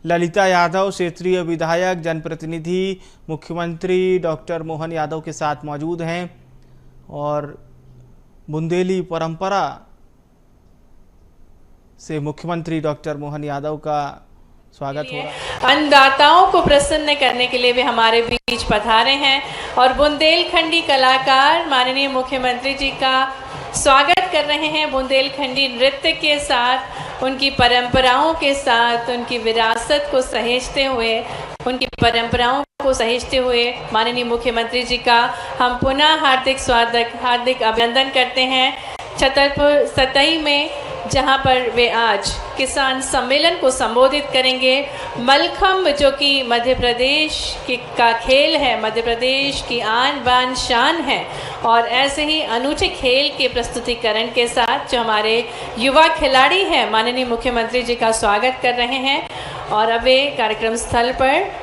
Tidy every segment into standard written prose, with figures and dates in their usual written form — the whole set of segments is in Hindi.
ललिता यादव, क्षेत्रीय विधायक, जनप्रतिनिधि, मुख्यमंत्री डॉक्टर मोहन यादव के साथ मौजूद हैं और बुंदेली परंपरा से मुख्यमंत्री डॉक्टर मोहन यादव का स्वागत हो रहा है। अन्नदाताओं को प्रसन्न करने के लिए वे हमारे बीच पधारे हैं और बुंदेलखंडी कलाकार माननीय मुख्यमंत्री जी का स्वागत कर रहे हैं। बुंदेलखंडी नृत्य के साथ, उनकी परंपराओं के साथ, उनकी विरासत को सहेजते हुए, उनकी परंपराओं को सहेजते हुए माननीय मुख्यमंत्री जी का हम पुनः हार्दिक अभिनंदन करते हैं। छतरपुर सतई में जहां पर वे आज किसान सम्मेलन को संबोधित करेंगे। मलखम्ब जो कि मध्य प्रदेश का खेल है, मध्य प्रदेश की आन बान शान है, और ऐसे ही अनूठे खेल के प्रस्तुतिकरण के साथ जो हमारे युवा खिलाड़ी हैं माननीय मुख्यमंत्री जी का स्वागत कर रहे हैं। और अब वे कार्यक्रम स्थल पर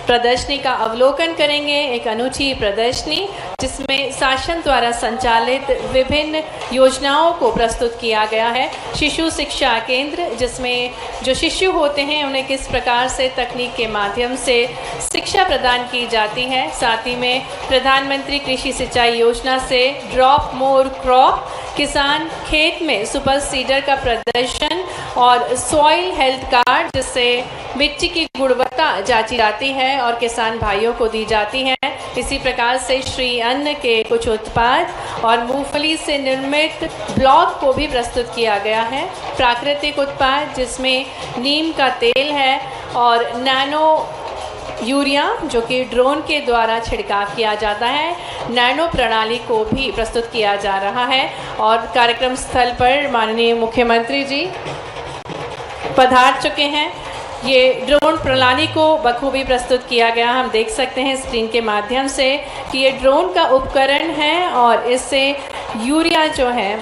प्रदर्शनी का अवलोकन करेंगे। एक अनूठी प्रदर्शनी जिसमें शासन द्वारा संचालित विभिन्न योजनाओं को प्रस्तुत किया गया है। शिशु शिक्षा केंद्र, जिसमें जो शिशु होते हैं उन्हें किस प्रकार से तकनीक के माध्यम से शिक्षा प्रदान की जाती है। साथ ही में प्रधानमंत्री कृषि सिंचाई योजना से ड्रॉप मोर क्रॉप, किसान खेत में सुपर सीडर का प्रदर्शन और सॉइल हेल्थ कार्ड, जिससे मिट्टी की गुणवत्ता जांची जाती है और किसान भाइयों को दी जाती है। इसी प्रकार से श्री अन्न के कुछ उत्पाद और मूंगफली से निर्मित ब्लॉक को भी प्रस्तुत किया गया है। प्राकृतिक उत्पाद जिसमें नीम का तेल है और नैनो यूरिया जो कि ड्रोन के द्वारा छिड़काव किया जाता है, नैनो प्रणाली को भी प्रस्तुत किया जा रहा है। और कार्यक्रम स्थल पर माननीय मुख्यमंत्री जी पधार चुके हैं। ये ड्रोन प्रणाली को बखूबी प्रस्तुत किया गया, हम देख सकते हैं स्क्रीन के माध्यम से कि ये ड्रोन का उपकरण है और इससे यूरिया जो है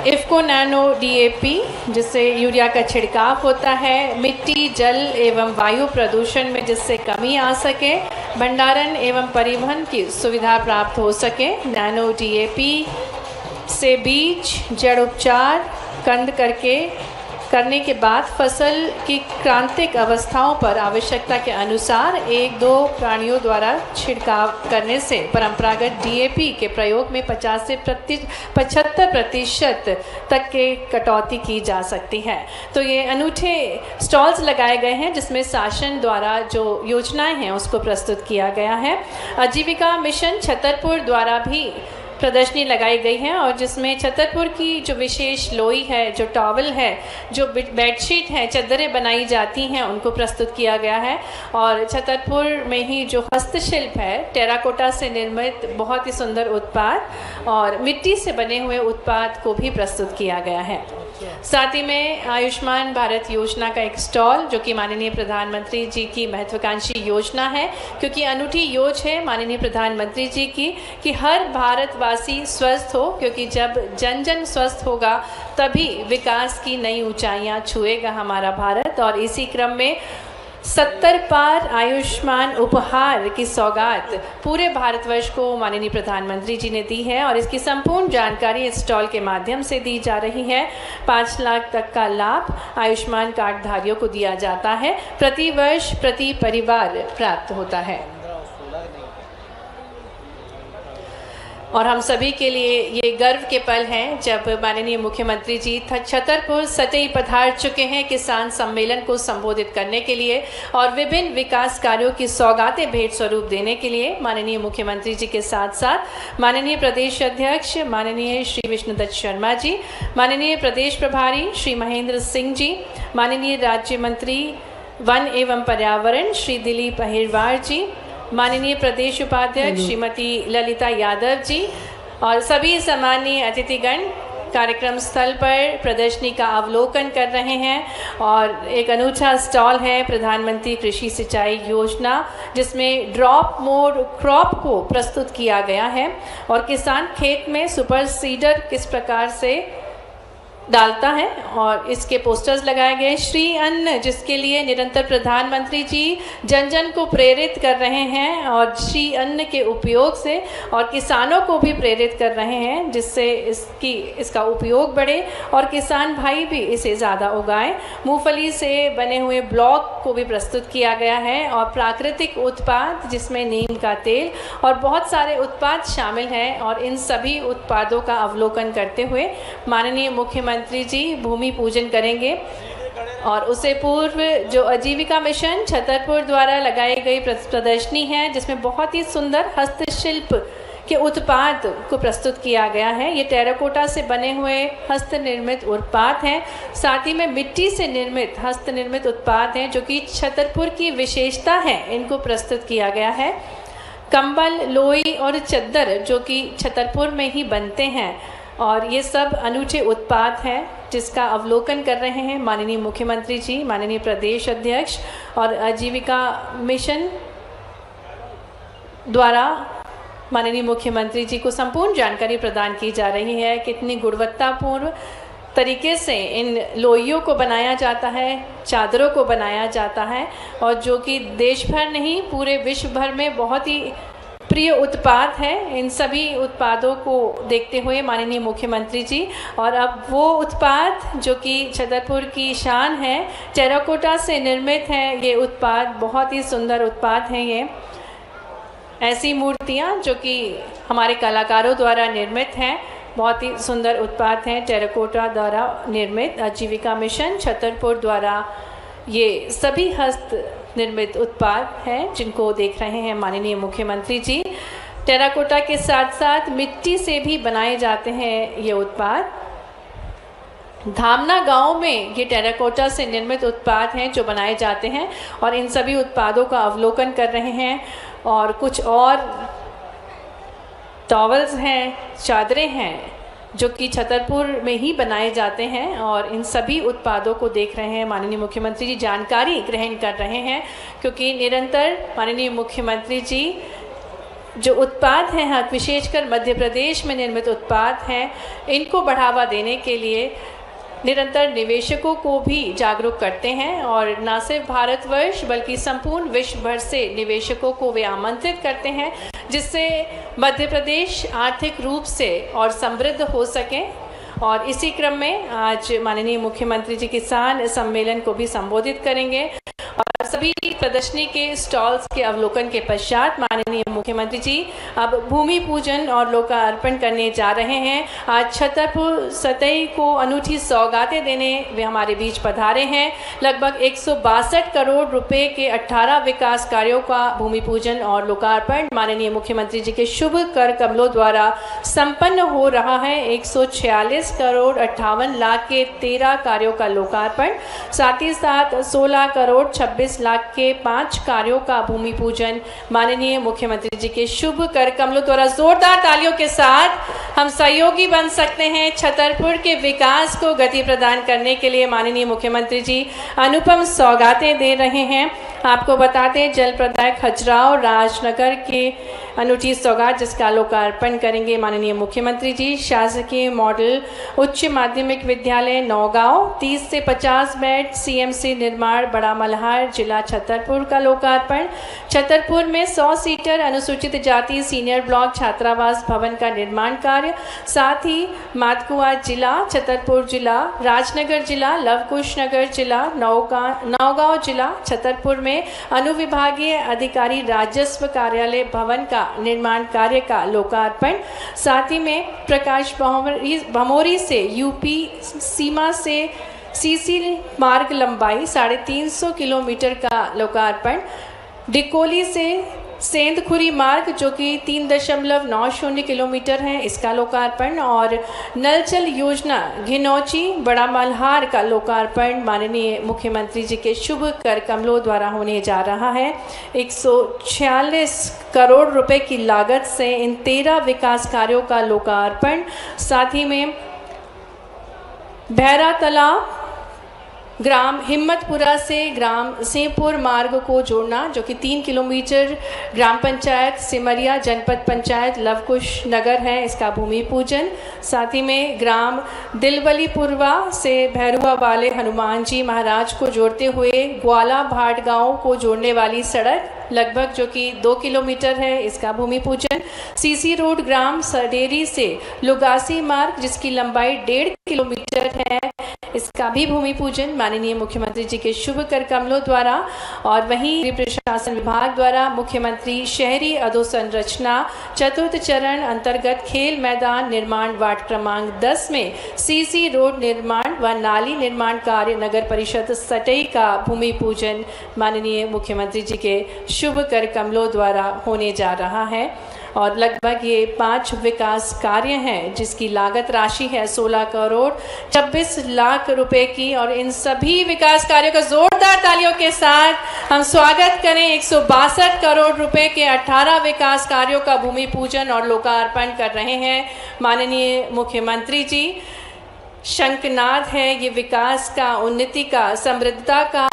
इफ़को नैनो DAP, जिससे यूरिया का छिड़काव होता है, मिट्टी जल एवं वायु प्रदूषण में जिससे कमी आ सके, भंडारण एवं परिवहन की सुविधा प्राप्त हो सके। नैनो DAP से बीज जड़ उपचार करने के बाद फसल की क्रांतिक अवस्थाओं पर आवश्यकता के अनुसार 1-2 प्राणियों द्वारा छिड़काव करने से परंपरागत DAP के प्रयोग में 50 से 75% तक के कटौती की जा सकती है। तो ये अनूठे स्टॉल्स लगाए गए हैं जिसमें शासन द्वारा जो योजनाएं हैं उसको प्रस्तुत किया गया है। आजीविका मिशन छतरपुर द्वारा भी प्रदर्शनी लगाई गई है और जिसमें छतरपुर की जो विशेष लोई है, जो टॉवल है, जो बेडशीट है, चादरें बनाई जाती हैं, उनको प्रस्तुत किया गया है। और छतरपुर में ही जो हस्तशिल्प है, टेराकोटा से निर्मित बहुत ही सुंदर उत्पाद और मिट्टी से बने हुए उत्पाद को भी प्रस्तुत किया गया है। साथ ही में आयुष्मान भारत योजना का एक स्टॉल जो कि माननीय प्रधानमंत्री जी की महत्वाकांक्षी योजना है, क्योंकि अनूठी योजना है माननीय प्रधानमंत्री जी की कि हर भारतवासी स्वस्थ हो, क्योंकि जब जन जन स्वस्थ होगा तभी विकास की नई ऊंचाइयां छुएगा हमारा भारत। और इसी क्रम में 70 पार आयुष्मान उपहार की सौगात पूरे भारतवर्ष को माननीय प्रधानमंत्री जी ने दी है और इसकी संपूर्ण जानकारी इस स्टॉल के माध्यम से दी जा रही है। 5 लाख तक का लाभ आयुष्मान कार्ड धारियों को दिया जाता है, प्रति वर्ष प्रति परिवार प्राप्त होता है। और हम सभी के लिए ये गर्व के पल हैं जब माननीय मुख्यमंत्री जी छतरपुर सतई पधार चुके हैं किसान सम्मेलन को संबोधित करने के लिए और विभिन्न विकास कार्यों की सौगातें भेंट स्वरूप देने के लिए। माननीय मुख्यमंत्री जी के साथ साथ माननीय प्रदेश अध्यक्ष माननीय श्री विष्णुदत्त शर्मा जी, माननीय प्रदेश प्रभारी श्री महेंद्र सिंह जी, माननीय राज्य मंत्री वन एवं पर्यावरण श्री दिलीप अहिरवार जी, माननीय प्रदेश उपाध्यक्ष श्रीमती ललिता यादव जी और सभी सम्मानीय अतिथिगण कार्यक्रम स्थल पर प्रदर्शनी का अवलोकन कर रहे हैं। और एक अनूठा स्टॉल है प्रधानमंत्री कृषि सिंचाई योजना, जिसमें ड्रॉप मोर क्रॉप को प्रस्तुत किया गया है और किसान खेत में सुपर सीडर किस प्रकार से डालता है और इसके पोस्टर्स लगाए गए। श्री अन्न, जिसके लिए निरंतर प्रधानमंत्री जी जन जन को प्रेरित कर रहे हैं और श्री अन्न के उपयोग से और किसानों को भी प्रेरित कर रहे हैं, जिससे इसका उपयोग बढ़े और किसान भाई भी इसे ज़्यादा उगाएं। मूंगफली से बने हुए ब्लॉक को भी प्रस्तुत किया गया है और प्राकृतिक उत्पाद जिसमें नीम का तेल और बहुत सारे उत्पाद शामिल हैं। और इन सभी उत्पादों का अवलोकन करते हुए माननीय मुख्यमंत्री जी भूमि पूजन करेंगे। और उससे पूर्व जो आजीविका मिशन छतरपुर द्वारा लगाई गई प्रदर्शनी है, जिसमें बहुत ही सुंदर हस्तशिल्प के उत्पाद को प्रस्तुत किया गया है। ये टेराकोटा से बने हुए हस्त निर्मित उत्पाद हैं, साथ ही में मिट्टी से निर्मित हस्त निर्मित उत्पाद हैं, जो कि छतरपुर की विशेषता है, इनको प्रस्तुत किया गया है। कंबल, लोई और चद्दर जो कि छतरपुर में ही बनते हैं और ये सब अनूठे उत्पाद हैं, जिसका अवलोकन कर रहे हैं माननीय मुख्यमंत्री जी, माननीय प्रदेश अध्यक्ष और आजीविका मिशन द्वारा माननीय मुख्यमंत्री जी को संपूर्ण जानकारी प्रदान की जा रही है। कितनी गुणवत्तापूर्ण तरीके से इन लोइयों को बनाया जाता है, चादरों को बनाया जाता है और जो कि देश भर नहीं पूरे विश्व भर में बहुत ही प्रिय उत्पाद है। इन सभी उत्पादों को देखते हुए माननीय मुख्यमंत्री जी, और अब वो उत्पाद जो कि छतरपुर की शान है, टेराकोटा से निर्मित है ये उत्पाद, बहुत ही सुंदर उत्पाद हैं। ये ऐसी मूर्तियाँ जो कि हमारे कलाकारों द्वारा निर्मित हैं, बहुत ही सुंदर उत्पाद हैं, टेराकोटा द्वारा निर्मित। आजीविका मिशन छतरपुर द्वारा ये सभी हस्त निर्मित उत्पाद हैं जिनको देख रहे हैं माननीय मुख्यमंत्री जी। टेराकोटा के साथ साथ मिट्टी से भी बनाए जाते हैं ये उत्पाद। धामना गांव में ये टेराकोटा से निर्मित उत्पाद हैं जो बनाए जाते हैं और इन सभी उत्पादों का अवलोकन कर रहे हैं। और कुछ और टॉवल्स हैं, चादरें हैं जो कि छतरपुर में ही बनाए जाते हैं और इन सभी उत्पादों को देख रहे हैं माननीय मुख्यमंत्री जी, जानकारी ग्रहण कर रहे हैं, क्योंकि निरंतर माननीय मुख्यमंत्री जी जो उत्पाद हैं, विशेषकर मध्य प्रदेश में निर्मित उत्पाद हैं, इनको बढ़ावा देने के लिए निरंतर निवेशकों को भी जागरूक करते हैं और न सिर्फ भारतवर्ष बल्कि संपूर्ण विश्व भर से निवेशकों को वे आमंत्रित करते हैं, जिससे मध्य प्रदेश आर्थिक रूप से और समृद्ध हो सके। और इसी क्रम में आज माननीय मुख्यमंत्री जी किसान सम्मेलन को भी संबोधित करेंगे और सभी प्रदर्शनी के स्टॉल्स के अवलोकन के पश्चात माननीय मुख्यमंत्री जी अब भूमि पूजन और लोकार्पण करने जा रहे हैं। आज छतरपुर सतई को अनूठी सौगातें देने वे हमारे बीच पधारे हैं। लगभग 162 करोड़ रुपए के 18 विकास कार्यों का भूमि पूजन और लोकार्पण माननीय मुख्यमंत्री जी के शुभ कर कमलों द्वारा संपन्न हो रहा है। 146 करोड़ 58 लाख के 13 कार्यों का लोकार्पण, साथ ही साथ 16 करोड़ 26 लाख के 5 कार्यों का भूमि पूजन माननीय मुख्यमंत्री जी के शुभ कर कमलों द्वारा। जोरदार तालियों के साथ हम सहयोगी बन सकते हैं छतरपुर के विकास को गति प्रदान करने के लिए। माननीय मुख्यमंत्री जी अनुपम सौगातें दे रहे हैं। आपको बताते हैं जल प्रदाय खजुराहो राजनगर के अनूठी सौगात जिसका लोकार्पण करेंगे माननीय मुख्यमंत्री जी। शासकीय मॉडल उच्च माध्यमिक विद्यालय नौगांव 30 से 50 बेड सीएमसी निर्माण बड़ा मल्हार जिला छतरपुर का लोकार्पण। छतरपुर में 100 सीटर अनुसूचित जाति सीनियर ब्लॉक छात्रावास भवन का निर्माण कार्य, साथ ही मातकुआ जिला, छतरपुर जिला, राजनगर जिला, लवकुश नगर जिला, नौगांव जिला छतरपुर में अनुविभागीय अधिकारी राजस्व कार्यालय भवन का निर्माण कार्य का लोकार्पण। साथ ही में प्रकाश भमोरी से यूपी सीमा से सीसी मार्ग लंबाई 350 किलोमीटर का लोकार्पण। डिकोली से सेंधखुरी मार्ग जो कि 3.90 किलोमीटर है, इसका लोकार्पण। और नल जल योजना घिनौची बड़ा मल्हार का लोकार्पण माननीय मुख्यमंत्री जी के शुभ कर कमलों द्वारा होने जा रहा है। 146 करोड़ रुपए की लागत से इन 13 विकास कार्यों का लोकार्पण। साथ ही में भैरा तालाब ग्राम हिम्मतपुरा से ग्राम सिंहपुर मार्ग को जोड़ना, जो कि 3 किलोमीटर ग्राम पंचायत सिमरिया जनपद पंचायत लवकुश नगर है, इसका भूमि पूजन। साथ ही में ग्राम दिलवलीपुरवा से भैरुआ वाले हनुमान जी महाराज को जोड़ते हुए ग्वाला भाट गांव को जोड़ने वाली सड़क लगभग जो कि 2 किलोमीटर है, इसका भूमि पूजन। सीसी रोड ग्राम सडेरी से लुगासी मार्ग, जिसकी लंबाई 1.5 किलोमीटर है, इसका भी भूमि पूजन माननीय मुख्यमंत्री जी के शुभ कर कमलों द्वारा। और वहीं प्रशासन विभाग द्वारा मुख्यमंत्री शहरी अधोसंरचना चतुर्थ चरण अंतर्गत खेल मैदान निर्माण वार्ड क्रमांक 10 में सीसी रोड निर्माण व नाली निर्माण कार्य नगर परिषद सटई का भूमि पूजन माननीय मुख्यमंत्री जी के शुभ कर कमलों द्वारा होने जा रहा है। और लगभग ये 5 विकास कार्य हैं जिसकी लागत राशि है 16 करोड़ 26 लाख रुपए की। और इन सभी विकास कार्यों का जोरदार तालियों के साथ हम स्वागत करें। 162 करोड़ रुपए के 18 विकास कार्यों का भूमि पूजन और लोकार्पण कर रहे हैं माननीय मुख्यमंत्री जी। शंखनाद है ये विकास का, उन्नति का, समृद्धता का,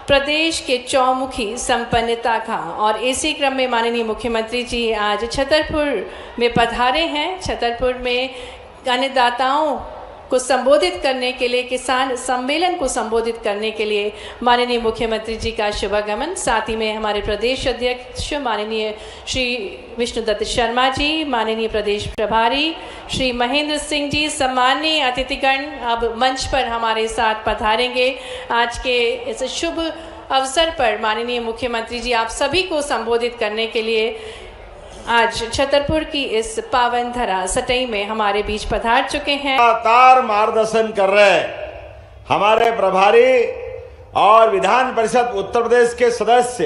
प्रदेश के चौमुखी संपन्नता का। और इसी क्रम में माननीय मुख्यमंत्री जी आज छतरपुर में पधारे हैं। छतरपुर में अन्नदाताओं को संबोधित करने के लिए, किसान सम्मेलन को संबोधित करने के लिए माननीय मुख्यमंत्री जी का शुभागमन। साथ ही में हमारे प्रदेश अध्यक्ष माननीय श्री विष्णुदत्त शर्मा जी, माननीय प्रदेश प्रभारी श्री महेंद्र सिंह जी, सम्माननीय अतिथिगण अब मंच पर हमारे साथ पधारेंगे। आज के इस शुभ अवसर पर माननीय मुख्यमंत्री जी आप सभी को संबोधित करने के लिए आज छतरपुर की इस पावन धरा सटई में हमारे बीच पधार चुके हैं। लगातार मार्गदर्शन कर रहे हमारे प्रभारी और विधान परिषद उत्तर प्रदेश के सदस्य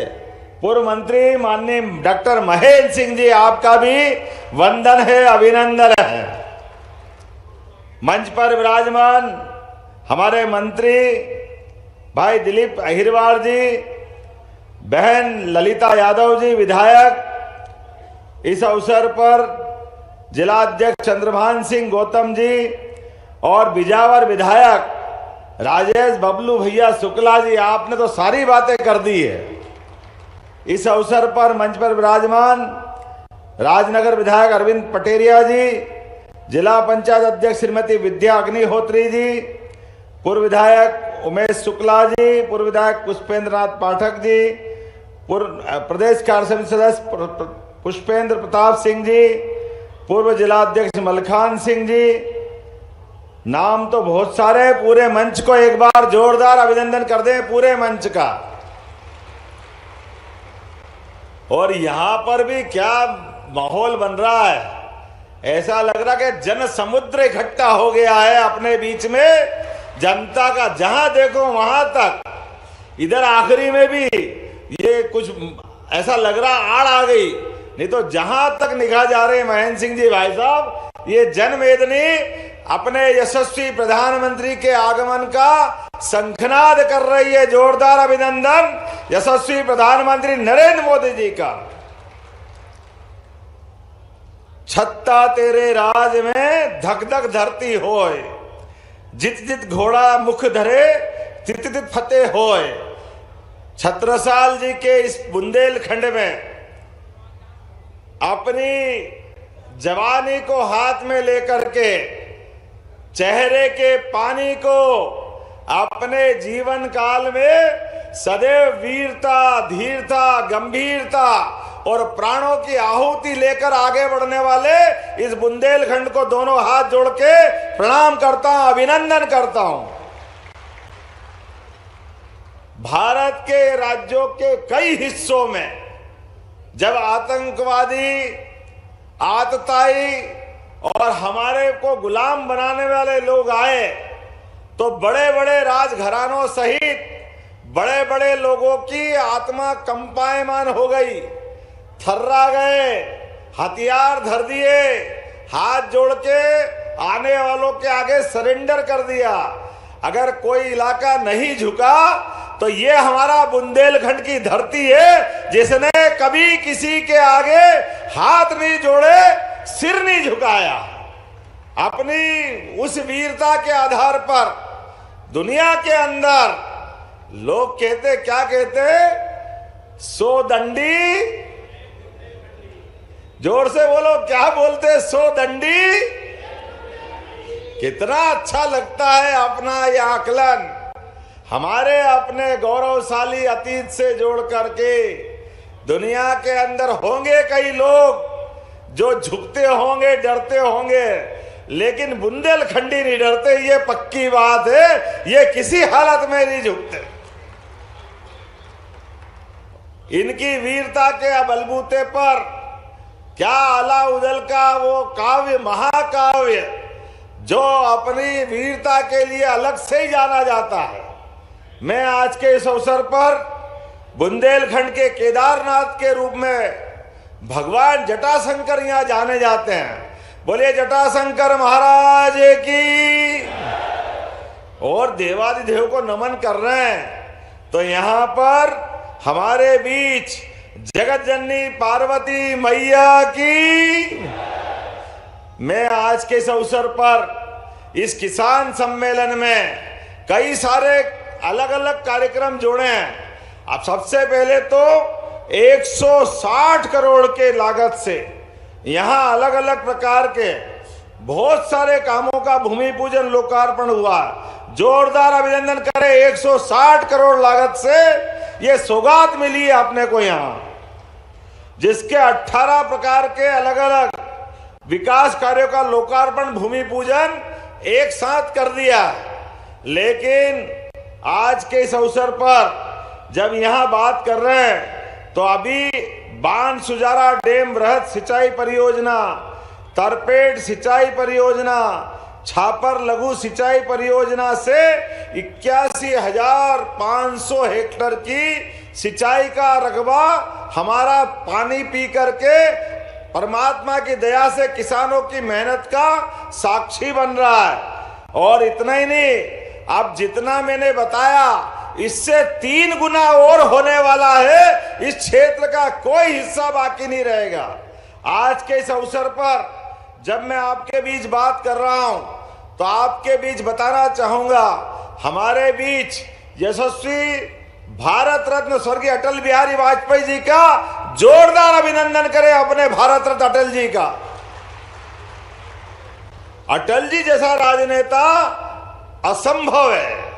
पूर्व मंत्री माननीय डॉक्टर महेंद्र सिंह जी, आपका भी वंदन है, अभिनंदन है। मंच पर विराजमान हमारे मंत्री भाई दिलीप अहिरवार जी, बहन ललिता यादव जी विधायक, इस अवसर पर जिलाध्यक्ष चंद्रभान सिंह गौतम जी और बिजावर विधायक राजेश बबलू भैया शुक्ला जी, आपने तो सारी बातें कर दी है। इस अवसर पर मंच पर विराजमान राजनगर विधायक अरविंद पटेरिया जी, जिला पंचायत अध्यक्ष श्रीमती विद्या अग्निहोत्री जी, पूर्व विधायक उमेश शुक्ला जी, पूर्व विधायक पुष्पेंद्र नाथ पाठक जी, पूर्व प्रदेश कार्य समिति सदस्य पुष्पेंद्र प्रताप सिंह जी, पूर्व जिलाध्यक्ष मलखान सिंह जी, नाम तो बहुत सारे। पूरे मंच को एक बार जोरदार अभिनंदन कर दें, पूरे मंच का। और यहां पर भी क्या माहौल बन रहा है, ऐसा लग रहा कि जन समुद्र इकट्ठा हो गया है अपने बीच में, जनता का जहां देखो वहां तक। इधर आखिरी में भी ये कुछ ऐसा लग रहा आड़ आ गई, नहीं तो जहां तक निगाह जा रहे महेंद्र सिंह जी भाई साहब, ये जनमेदनी अपने यशस्वी प्रधानमंत्री के आगमन का शंखनाद कर रही है। जोरदार अभिनंदन यशस्वी प्रधानमंत्री नरेंद्र मोदी जी का। छत्ता तेरे राज में धक धक धरती होए, जित जित घोड़ा मुख धरे तित तित फतेह होए। छत्रसाल जी के इस बुंदेलखंड में अपनी जवानी को हाथ में लेकर के, चेहरे के पानी को अपने जीवन काल में सदैव वीरता, धीरता, गंभीरता और प्राणों की आहुति लेकर आगे बढ़ने वाले इस बुंदेलखंड को दोनों हाथ जोड़ के प्रणाम करता हूं, अभिनंदन करता हूं। भारत के राज्यों के कई हिस्सों में जब आतंकवादी, आतताई और हमारे को गुलाम बनाने वाले लोग आए, तो बड़े बड़े राजघरानों सहित बड़े बड़े लोगों की आत्मा कंपायमान हो गई, थर्रा गए, हथियार धर दिए, हाथ जोड़ के आने वालों के आगे सरेंडर कर दिया। अगर कोई इलाका नहीं झुका तो ये हमारा बुंदेलखंड की धरती है, जिसने कभी किसी के आगे हाथ नहीं जोड़े, सिर नहीं झुकाया। अपनी उस वीरता के आधार पर दुनिया के अंदर लोग कहते, क्या कहते, 100 दंडी, जोर से बोलो, क्या बोलते, 100 दंडी। कितना अच्छा लगता है अपना ये आकलन हमारे अपने गौरवशाली अतीत से जोड़ करके। दुनिया के अंदर होंगे कई लोग जो झुकते होंगे, डरते होंगे, लेकिन बुंदेलखंडी नहीं डरते, ये पक्की बात है। ये किसी हालत में नहीं झुकते। इनकी वीरता के बलबूते पर क्या अलाउद्दीन का वो काव्य, महाकाव्य, जो अपनी वीरता के लिए अलग से ही जाना जाता है। मैं आज के इस अवसर पर बुंदेलखंड के केदारनाथ के रूप में भगवान जटाशंकर यहाँ जाने जाते हैं। बोलिए जटाशंकर महाराज की। और देवादिदेव को नमन कर रहे हैं। तो यहाँ पर हमारे बीच जगत जननी पार्वती मैया की। मैं आज के इस अवसर पर इस किसान सम्मेलन में कई सारे अलग अलग कार्यक्रम जोड़े हैं। अब सबसे पहले तो 160 करोड़ के लागत से यहाँ अलग अलग प्रकार के बहुत सारे कामों का भूमि पूजन, लोकार्पण हुआ। जोरदार अभिनंदन करें। 160 करोड़ लागत से ये सौगात मिली है अपने को यहाँ, जिसके 18 प्रकार के अलग अलग विकास कार्यों का लोकार्पण, भूमि पूजन एक साथ कर दिया। लेकिन आज के इस अवसर पर जब यहाँ बात कर रहे हैं तो अभी बांध सुजारा डैम वृहद सिंचाई परियोजना, तरपेट सिंचाई परियोजना, छापर लघु सिंचाई परियोजना से 81,500 हेक्टेयर की सिंचाई का रकबा हमारा पानी पी करके परमात्मा की दया से किसानों की मेहनत का साक्षी बन रहा है। और इतना ही नहीं, अब जितना मैंने बताया इससे 3 गुना और होने वाला है। इस क्षेत्र का कोई हिस्सा बाकी नहीं रहेगा। आज के इस अवसर पर जब मैं आपके बीच बात कर रहा हूं तो आपके बीच बताना चाहूंगा, हमारे बीच यशस्वी भारत रत्न स्वर्गीय अटल बिहारी वाजपेयी जी का जोरदार अभिनंदन करें। अपने भारत रत्न अटल जी का। अटल जी जैसा राजनेता असंभव है।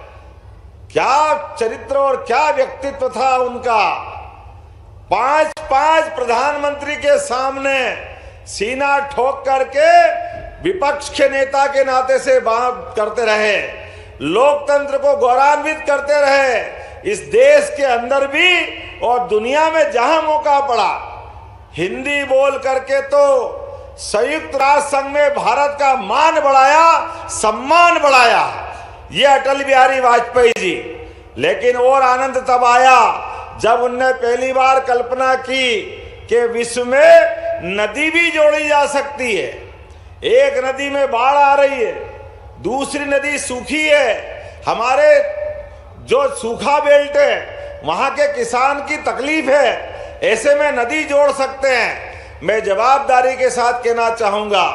क्या चरित्र और क्या व्यक्तित्व था उनका। 5 प्रधानमंत्री के सामने सीना ठोक करके विपक्ष के नेता के नाते से बात करते रहे, लोकतंत्र को गौरवान्वित करते रहे। इस देश के अंदर भी और दुनिया में जहां मौका पड़ा हिंदी बोल करके तो संयुक्त राष्ट्र संघ में भारत का मान बढ़ाया, सम्मान बढ़ाया, ये अटल बिहारी वाजपेयी जी। लेकिन और आनंद तब आया जब उनने पहली बार कल्पना की कि विश्व में नदी भी जोड़ी जा सकती है। एक नदी में बाढ़ आ रही है, दूसरी नदी सूखी है। हमारे जो सूखा बेल्ट है वहां के किसान की तकलीफ है, ऐसे में नदी जोड़ सकते हैं। मैं जवाबदारी के साथ कहना चाहूंगा,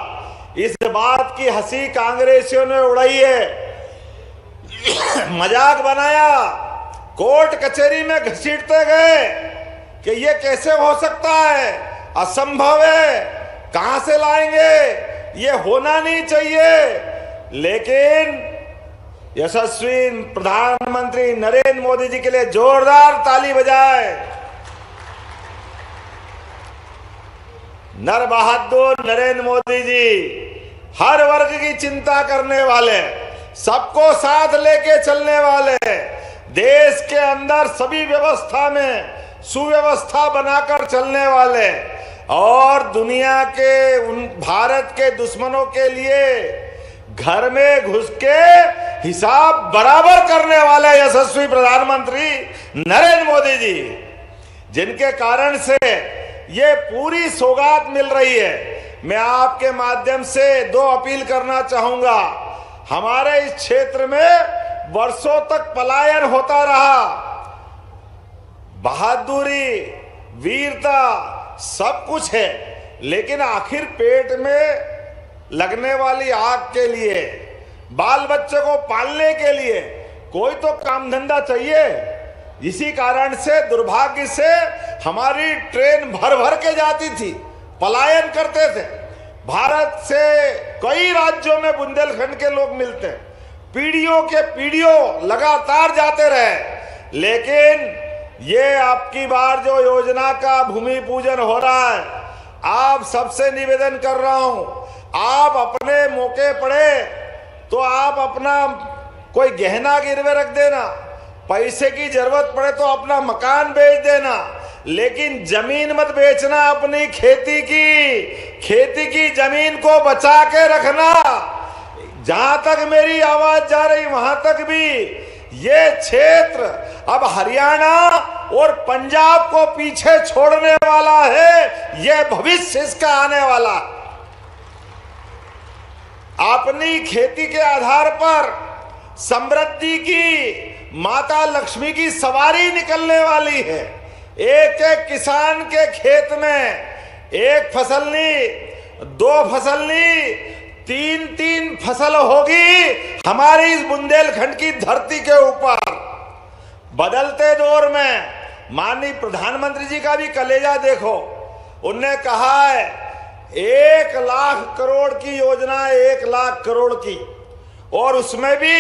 इस बात की हंसी कांग्रेसियों ने उड़ाई है, मजाक बनाया, कोर्ट कचहरी में घसीटते गए कि ये कैसे हो सकता है, असंभव है, कहां से लाएंगे, ये होना नहीं चाहिए। लेकिन यशस्वी प्रधानमंत्री नरेंद्र मोदी जी के लिए जोरदार ताली बजाए। नर बहादुर नरेंद्र मोदी जी हर वर्ग की चिंता करने वाले, सबको साथ लेके चलने वाले, देश के अंदर सभी व्यवस्था में सुव्यवस्था बनाकर चलने वाले और दुनिया के उन भारत के दुश्मनों के लिए घर में घुस के हिसाब बराबर करने वाले यशस्वी प्रधानमंत्री नरेंद्र मोदी जी, जिनके कारण से ये पूरी सौगात मिल रही है। मैं आपके माध्यम से 2 अपील करना चाहूंगा। हमारे इस क्षेत्र में वर्षों तक पलायन होता रहा, बहादुरी, वीरता सब कुछ है, लेकिन आखिर पेट में लगने वाली आग के लिए, बाल बच्चे को पालने के लिए कोई तो काम धंधा चाहिए। इसी कारण से दुर्भाग्य से हमारी ट्रेन भर भर के जाती थी, पलायन करते थे। भारत से कई राज्यों में बुंदेलखंड के लोग मिलते, पीढ़ियों के पीढ़ियों लगातार जाते रहे। लेकिन ये आपकी बार जो योजना का भूमि पूजन हो रहा है, आप सबसे निवेदन कर रहा हूं, आप अपने मौके पड़े तो आप अपना कोई गहना गिरवे रख देना, पैसे की जरूरत पड़े तो अपना मकान बेच देना, लेकिन जमीन मत बेचना। अपनी खेती की जमीन को बचा के रखना। जहां तक मेरी आवाज जा रही वहां तक भी ये क्षेत्र अब हरियाणा और पंजाब को पीछे छोड़ने वाला है। ये भविष्य इसका आने वाला। अपनी खेती के आधार पर समृद्धि की माता लक्ष्मी की सवारी निकलने वाली है। एक एक किसान के खेत में एक फसल नहीं, दो फसल नहीं, तीन तीन फसल होगी हमारी इस बुंदेलखंड की धरती के ऊपर। बदलते दौर में माननीय प्रधानमंत्री जी का भी कलेजा देखो। उनने कहा है 1 लाख करोड़ की योजना, 1 लाख करोड़ की, और उसमें भी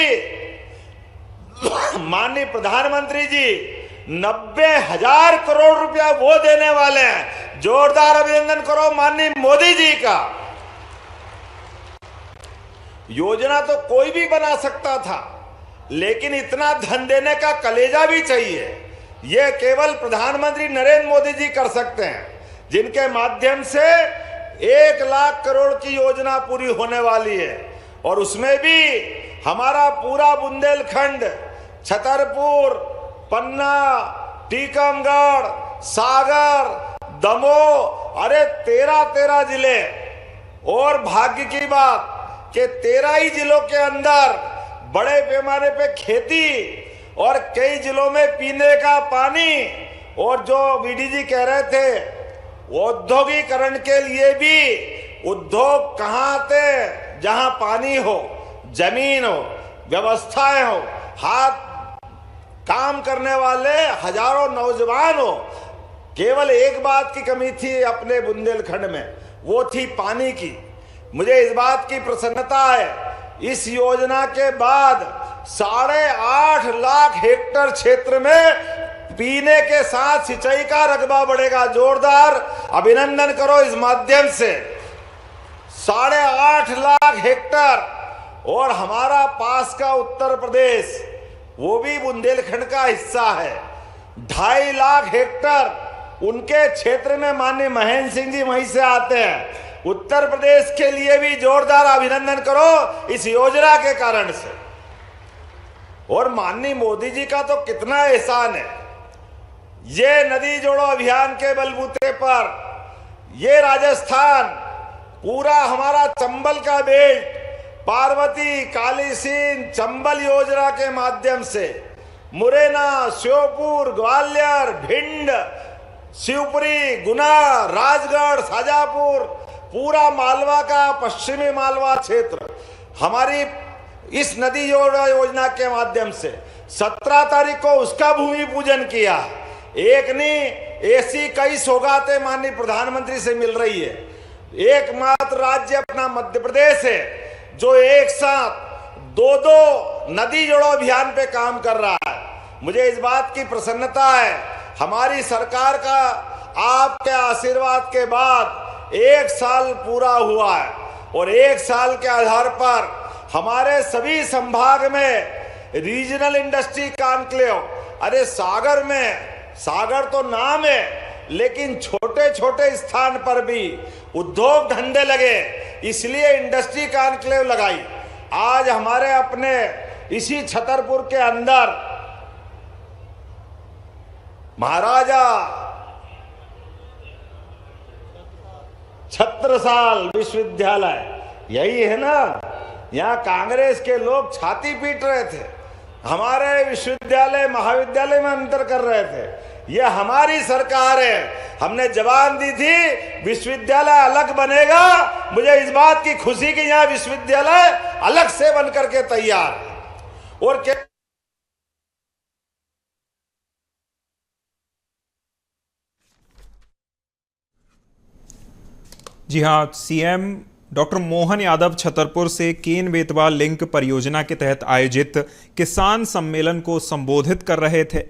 माननीय प्रधानमंत्री जी 90,000 करोड़ रुपया वो देने वाले हैं। जोरदार अभिनंदन करो माननीय मोदी जी का। योजना तो कोई भी बना सकता था, लेकिन इतना धन देने का कलेजा भी चाहिए। यह केवल प्रधानमंत्री नरेंद्र मोदी जी कर सकते हैं, जिनके माध्यम से 1 लाख करोड़ की योजना पूरी होने वाली है। और उसमें भी हमारा पूरा बुंदेलखंड, छतरपुर, पन्ना, टीकमगढ़, सागर, दमोह, अरे 13 जिले। और भाग्य की बात कि 13 ही जिलों के अंदर बड़े पैमाने पे खेती और कई जिलों में पीने का पानी। और जो बीडीजी कह रहे थे औद्योगिकरण के लिए भी उद्योग कहाँ आते, जहां पानी हो, जमीन हो, व्यवस्थाएं हो, हाथ काम करने वाले हजारों नौजवान हो। केवल एक बात की कमी थी अपने बुंदेलखंड में, वो थी पानी की। मुझे इस बात की प्रसन्नता है, इस योजना के बाद 8.5 लाख हेक्टेयर क्षेत्र में पीने के साथ सिंचाई का रकबा बढ़ेगा। जोरदार अभिनंदन करो इस माध्यम से। 8.5 लाख हेक्टेयर। और हमारा पास का उत्तर प्रदेश, वो भी बुंदेलखंड का हिस्सा है। 2.5 लाख हेक्टेयर उनके क्षेत्र में माननीय महेंद्र सिंह जी वहीं से आते हैं। उत्तर प्रदेश के लिए भी जोरदार अभिनंदन करो इस योजना के कारण से। और माननीय मोदी जी का तो कितना एहसान है। ये नदी जोड़ो अभियान के बलबूते पर ये राजस्थान, पूरा हमारा चंबल का बेल्ट, पार्वती, काली सिंध, चंबल योजना के माध्यम से मुरैना, श्योपुर, ग्वालियर, भिंड, शिवपुरी, गुना, राजगढ़, शाजापुर, पूरा मालवा का पश्चिमी मालवा क्षेत्र हमारी इस नदी जोड़ो योजना के माध्यम से 17 तारीख को उसका भूमि पूजन किया। एक नहीं, ऐसी कई सौगातें माननीय प्रधानमंत्री से मिल रही है। एकमात्र राज्य अपना मध्य प्रदेश है जो एक साथ 2 नदी जोड़ो अभियान पे काम कर रहा है। मुझे इस बात की प्रसन्नता है, हमारी सरकार का आपके आशीर्वाद के बाद 1 साल पूरा हुआ है। और 1 साल के आधार पर हमारे सभी संभाग में रीजनल इंडस्ट्री कॉन्क्लेव, अरे सागर में, सागर तो नाम है लेकिन छोटे छोटे स्थान पर भी उद्योग धंधे लगे, इसलिए इंडस्ट्री कॉन्क्लेव लगाई। आज हमारे अपने इसी छतरपुर के अंदर महाराजा छत्रसाल विश्वविद्यालय यही है ना। यहाँ कांग्रेस के लोग छाती पीट रहे थे, हमारे विश्वविद्यालय महाविद्यालय में अंतर कर रहे थे। ये हमारी सरकार है, हमने जवान दी थी विश्वविद्यालय अलग बनेगा। मुझे इस बात की खुशी कि यहाँ विश्वविद्यालय अलग से बनकर के तैयार। और जी हाँ, सीएम डॉक्टर मोहन यादव छतरपुर से केन बेतवा लिंक परियोजना के तहत आयोजित किसान सम्मेलन को संबोधित कर रहे थे,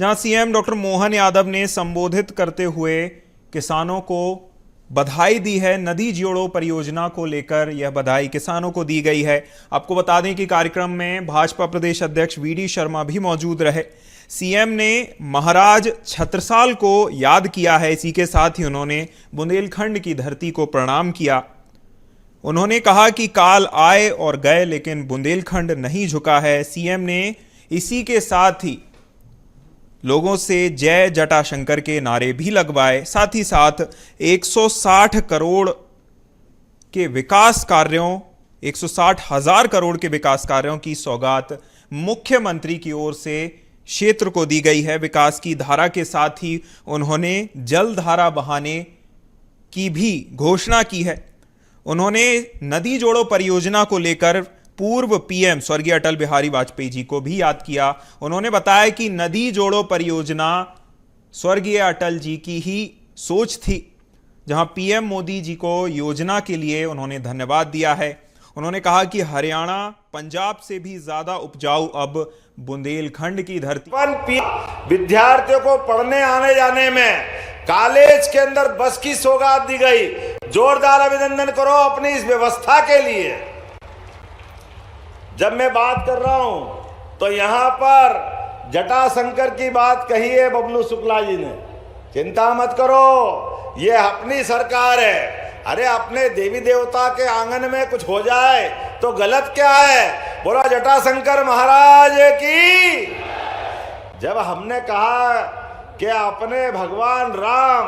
जहां सीएम डॉक्टर मोहन यादव ने संबोधित करते हुए किसानों को बधाई दी है। नदी जोड़ो परियोजना को लेकर यह बधाई किसानों को दी गई है। आपको बता दें कि कार्यक्रम में भाजपा प्रदेश अध्यक्ष वीडी शर्मा भी मौजूद रहे। सीएम ने महाराज छत्रसाल को याद किया है। इसी के साथ ही उन्होंने बुंदेलखंड की धरती को प्रणाम किया। उन्होंने कहा कि काल आए और गए लेकिन बुंदेलखंड नहीं झुका है। सीएम ने इसी के साथ ही लोगों से जय जटाशंकर के नारे भी लगवाए। साथ ही साथ 160 करोड़ के विकास कार्यों 160,000 करोड़ के विकास कार्यों की सौगात मुख्यमंत्री की ओर से क्षेत्र को दी गई है। विकास की धारा के साथ ही उन्होंने जल धारा बहाने की भी घोषणा की है। उन्होंने नदी जोड़ो परियोजना को लेकर पूर्व पीएम स्वर्गीय अटल बिहारी वाजपेयी जी को भी याद किया। उन्होंने बताया कि नदी जोड़ो परियोजना स्वर्गीय अटल जी की ही सोच थी, जहां पीएम मोदी जी को योजना के लिए उन्होंने धन्यवाद दिया है। उन्होंने कहा कि हरियाणा पंजाब से भी ज्यादा उपजाऊ अब बुंदेलखंड की धरती। विद्यार्थियों को पढ़ने आने जाने में कॉलेज के अंदर बस की सौगात दी गई। जोरदार अभिनंदन करो अपनी इस व्यवस्था के लिए। जब मैं बात कर रहा हूं तो यहां पर जटाशंकर की बात कही है बबलू शुक्ला जी ने। चिंता मत करो, ये अपनी सरकार है। अरे अपने देवी देवता के आंगन में कुछ हो जाए तो गलत क्या है? बोला जटाशंकर महाराज की। जब हमने कहा कि अपने भगवान राम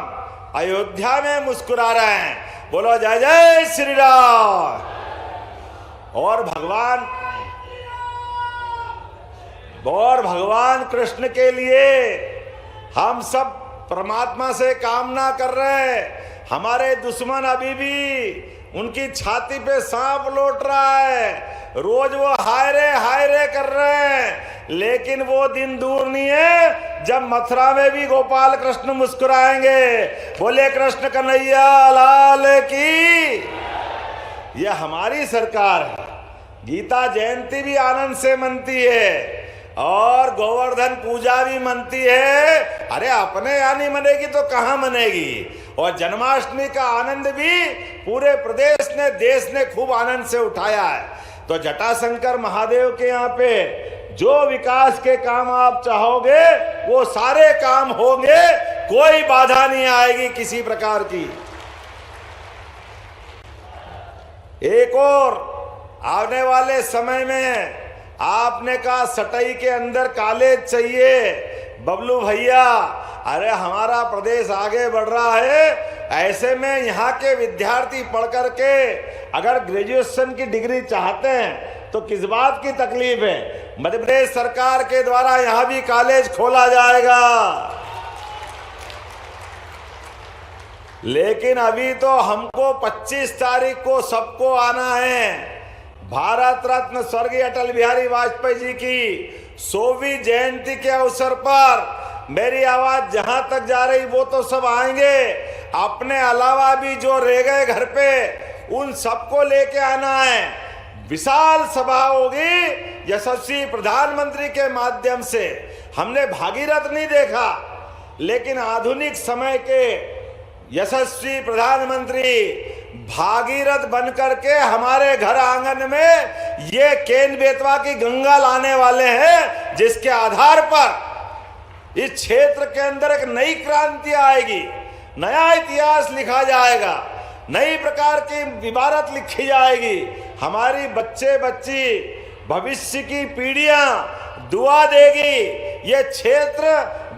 अयोध्या में मुस्कुरा रहे हैं, बोलो जय जय श्री राम। और भगवान कृष्ण के लिए हम सब परमात्मा से कामना कर रहे हैं। हमारे दुश्मन अभी भी उनकी छाती पे सांप लौट रहा है। रोज वो हाय रे कर रहे हैं, लेकिन वो दिन दूर नहीं है जब मथुरा में भी गोपाल कृष्ण मुस्कुराएंगे। बोले कृष्ण कन्हैया लाल की। ये हमारी सरकार है। गीता जयंती भी आनंद से मनती है और गोवर्धन पूजा भी मनती है। अरे अपने यहाँ नहीं मनेगी तो कहाँ मनेगी? और जन्माष्टमी का आनंद भी पूरे प्रदेश ने देश ने खूब आनंद से उठाया है। तो जटाशंकर महादेव के यहाँ पे जो विकास के काम आप चाहोगे वो सारे काम होंगे, कोई बाधा नहीं आएगी किसी प्रकार की। एक और आने वाले समय में आपने कहा सटई के अंदर कॉलेज चाहिए। बबलू भैया, अरे हमारा प्रदेश आगे बढ़ रहा है, ऐसे में यहाँ के विद्यार्थी पढ़ करके अगर ग्रेजुएशन की डिग्री चाहते हैं तो किस बात की तकलीफ है? मध्य प्रदेश सरकार के द्वारा यहाँ भी कॉलेज खोला जाएगा। लेकिन अभी तो हमको 25 तारीख को सबको आना है। भारत रत्न स्वर्गीय अटल बिहारी वाजपेयी जी की 100वीं जयंती के अवसर पर मेरी आवाज जहां तक जा रही वो तो सब आएंगे। अपने अलावा भी जो रह गए घर पे उन सबको लेके आना है। विशाल सभा होगी यशस्वी प्रधानमंत्री के माध्यम से। हमने भागीरथ नहीं देखा, लेकिन आधुनिक समय के यशस्वी प्रधानमंत्री भागीरथ बनकर के हमारे घर आंगन में ये केन बेतवा की गंगा लाने वाले हैं, जिसके आधार पर इस क्षेत्र के अंदर एक नई क्रांति आएगी, नया इतिहास लिखा जाएगा, नई प्रकार की इबारत लिखी जाएगी। हमारी बच्चे बच्ची भविष्य की पीढ़ियां दुआ देगी। ये क्षेत्र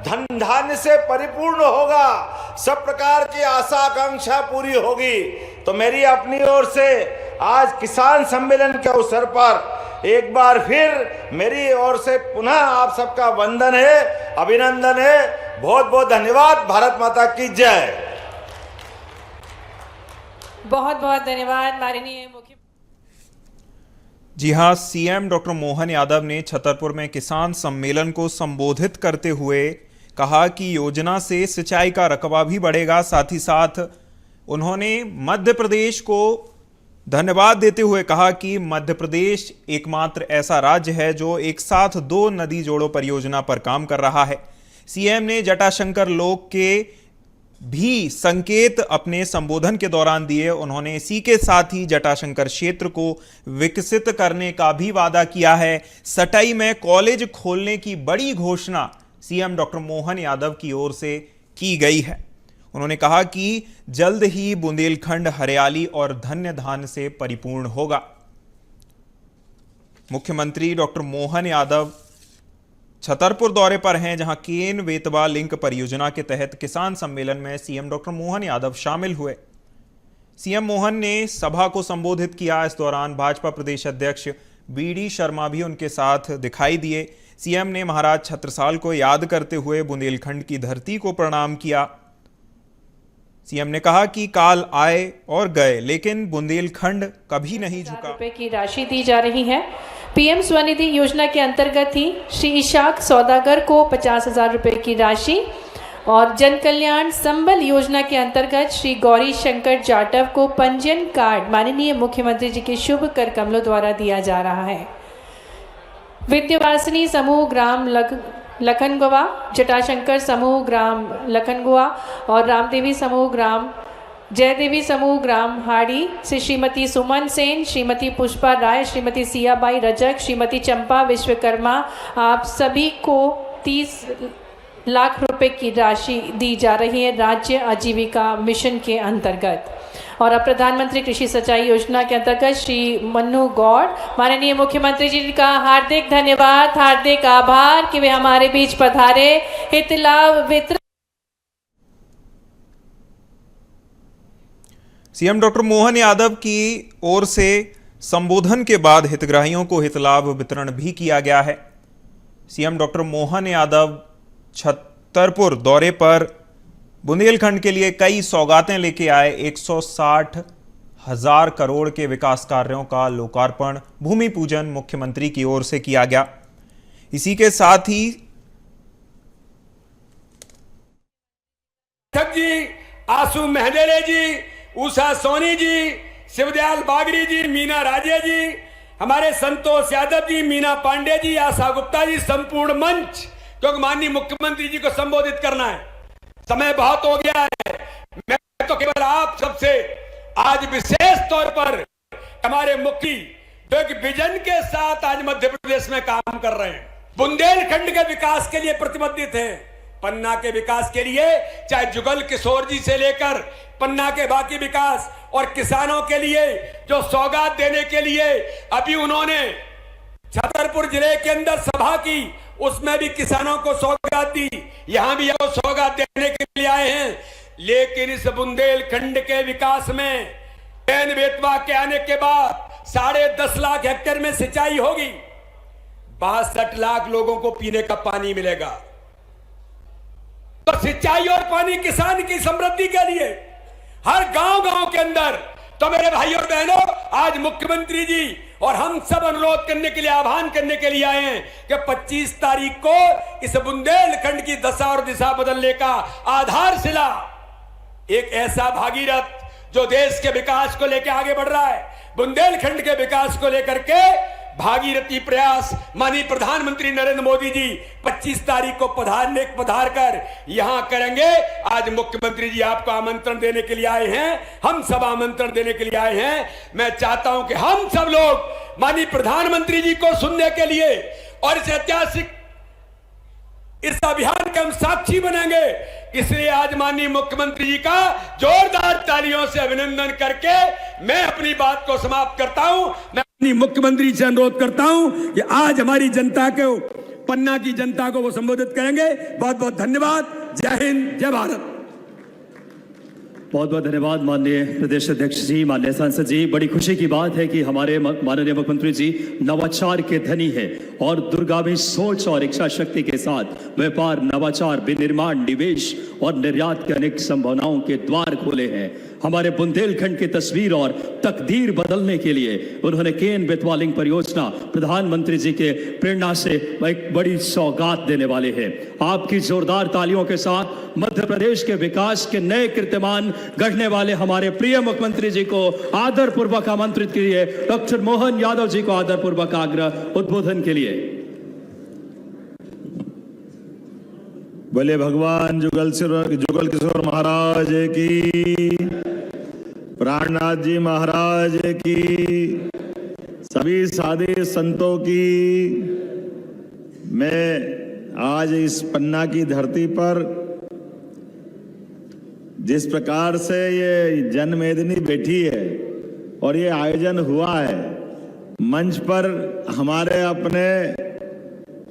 धन धान्य से परिपूर्ण होगा, सब प्रकार की आशा आकांक्षा पूरी होगी। तो मेरी अपनी ओर से आज किसान सम्मेलन के अवसर पर एक बार फिर मेरी ओर से पुनः आप सबका वंदन है, अभिनंदन है। बहुत बहुत धन्यवाद। भारत माता की जय। बहुत बहुत धन्यवाद माननीय मुख्य। जी हां, सीएम डॉक्टर मोहन यादव ने छतरपुर में किसान सम्मेलन को संबोधित करते हुए कहा कि योजना से सिंचाई का रकबा भी बढ़ेगा, साथ ही साथ उन्होंने मध्य प्रदेश को धन्यवाद देते हुए कहा कि मध्य प्रदेश एकमात्र ऐसा राज्य है जो एक साथ 2 नदी जोड़ो परियोजना पर काम कर रहा है। सीएम ने जटाशंकर लोक के भी संकेत अपने संबोधन के दौरान दिए। उन्होंने इसी के साथ ही जटाशंकर क्षेत्र को विकसित करने का भी वादा किया है। सटाई में कॉलेज खोलने की बड़ी घोषणा सीएम डॉक्टर मोहन यादव की ओर से की गई है। उन्होंने कहा कि जल्द ही बुंदेलखंड हरियाली और धन्य धान से परिपूर्ण होगा। मुख्यमंत्री डॉक्टर मोहन यादव छतरपुर दौरे पर हैं, जहां केन बेतवा लिंक परियोजना के तहत किसान सम्मेलन में सीएम डॉक्टर मोहन यादव शामिल हुए। सीएम मोहन ने सभा को संबोधित किया। इस दौरान भाजपा प्रदेश अध्यक्ष बीडी शर्मा भी उनके साथ दिखाई दिए। सीएम ने महाराज छत्रसाल को याद करते हुए बुंदेलखंड की धरती को प्रणाम किया। सीएम ने कहा कि काल आए और गए, लेकिन बुंदेलखंड कभी नहीं झुका। रुपए की राशि दी जा रही है। पीएम स्वनिधि योजना के अंतर्गत ही श्री इशाक सौदागर को 50,000 रुपए की राशि और जन कल्याण संबल योजना के अंतर्गत श्री गौरी शंकर जाटव को पंजीयन कार्ड माननीय मुख्यमंत्री जी के शुभ कर कमलों द्वारा दिया जा रहा है। विद्यावासिनी समूह ग्राम लखनगुआ, जटाशंकर समूह ग्राम लखनगुआ और रामदेवी समूह ग्राम जयदेवी समूह ग्राम हाड़ी से श्रीमती सुमन सेन, श्रीमती पुष्पा राय, श्रीमती सियाबाई रजक, श्रीमती चंपा विश्वकर्मा, आप सभी को 30 लाख रुपए की राशि दी जा रही है राज्य आजीविका मिशन के अंतर्गत। और अब प्रधानमंत्री कृषि सिंचाई योजना के अंतर्गत श्री मन्नू गौड़, माननीय मुख्यमंत्री जी का हार्दिक धन्यवाद, हार्दिक आभार कि वे हमारे बीच पधारे। हित लाभ वितरण। सीएम डॉक्टर मोहन यादव की ओर से संबोधन के बाद हितग्राहियों को हित लाभ वितरण भी किया गया है। सीएम डॉक्टर मोहन यादव छतरपुर दौरे पर बुंदेलखंड के लिए कई सौगातें लेके आए। 160,000 करोड़ के विकास कार्यों का लोकार्पण, भूमि पूजन मुख्यमंत्री की ओर से किया गया। इसी के साथ ही जी, आसू मेहदेरे जी, उषा सोनी जी, शिवदयाल बागड़ी जी, मीना राजे जी, हमारे संतोष यादव जी, मीना पांडे जी, आशा गुप्ता जी, संपूर्ण मंच, क्योंकि माननीय मुख्यमंत्री जी को संबोधित करना है, समय बहुत हो गया है। मैं तो केवल आप सबसे आज विशेष तौर पर हमारे मुखी जो एक विजन के साथ आज मध्य प्रदेश में काम कर रहे हैं, बुंदेलखंड के विकास के लिए प्रतिबद्ध हैं, पन्ना के विकास के लिए, चाहे जुगल किशोर जी से लेकर पन्ना के बाकी विकास और किसानों के लिए जो सौगात देने के लिए अभी उन्होंने छतरपुर जिले के अंदर सभा की, उसमें भी किसानों को सौगात दी, यहां भी वो सौगात देने के लिए आए हैं। लेकिन इस बुंदेलखंड के विकास में केन बेतवा के आने के बाद 10.5 लाख हेक्टेयर में सिंचाई होगी, 62 लाख लोगों को पीने का पानी मिलेगा। तो सिंचाई और पानी किसान की समृद्धि के लिए हर गांव के अंदर, तो मेरे भाइयों और बहनों, आज मुख्यमंत्री जी और हम सब अनुरोध करने के लिए, आह्वान करने के लिए आए हैं कि 25 तारीख को इस बुंदेलखंड की दशा और दिशा बदलने का आधारशिला, एक ऐसा भागीरथ जो देश के विकास को लेकर आगे बढ़ रहा है, बुंदेलखंड के विकास को लेकर के भागीरथी प्रयास माननीय प्रधानमंत्री नरेंद्र मोदी जी 25 तारीख को पधार कर यहां करेंगे। आज मुख्यमंत्री जी आपको आमंत्रण देने के लिए आए हैं, हम सब आमंत्रण देने के लिए आए हैं। मैं चाहता हूं कि हम सब लोग माननीय प्रधानमंत्री जी को सुनने के लिए और इस ऐतिहासिक इस अभियान के हम साक्षी बनेंगे। इसलिए आज माननीय मुख्यमंत्री जी का जोरदार तालियों से अभिनंदन करके मैं अपनी बात को समाप्त करता हूं। मैं मुख्यमंत्री से अनुरोध करता हूं कि आज हमारी जनता को, पन्ना की जनता को वो संबोधित करेंगे। बहुत बहुत धन्यवाद। जय हिंद, जय भारत। बहुत बहुत धन्यवाद माननीय प्रदेश अध्यक्ष जी, माननीय सांसद जी। बड़ी खुशी की बात है कि हमारे माननीय मुख्यमंत्री जी नवाचार के धनी हैं और दूरगामी सोच और इच्छा शक्ति के साथ व्यापार, नवाचार, विनिर्माण, निवेश और निर्यात के अनेक संभावनाओं के द्वार खोले हैं। हमारे बुंदेलखंड की तस्वीर और तकदीर बदलने के लिए उन्होंने केन बेतवा लिंक परियोजना प्रधानमंत्री जी के प्रेरणा से एक बड़ी सौगात देने वाले हैं। आपकी जोरदार तालियों के साथ मध्य प्रदेश के विकास के नए कीर्तिमान गढ़ने वाले हमारे प्रिय मुख्यमंत्री जी को आदरपूर्वक आमंत्रित कीजिए। डॉक्टर मोहन यादव जी को आदरपूर्वक आग्रह उद्बोधन के लिए। बोले भगवान जुगल किशोर महाराज की, प्राणनाथ जी महाराज की, सभी साधु संतों की। मैं आज इस पन्ना की धरती पर जिस प्रकार से ये जनमेदिनी बैठी है और ये आयोजन हुआ है, मंच पर हमारे अपने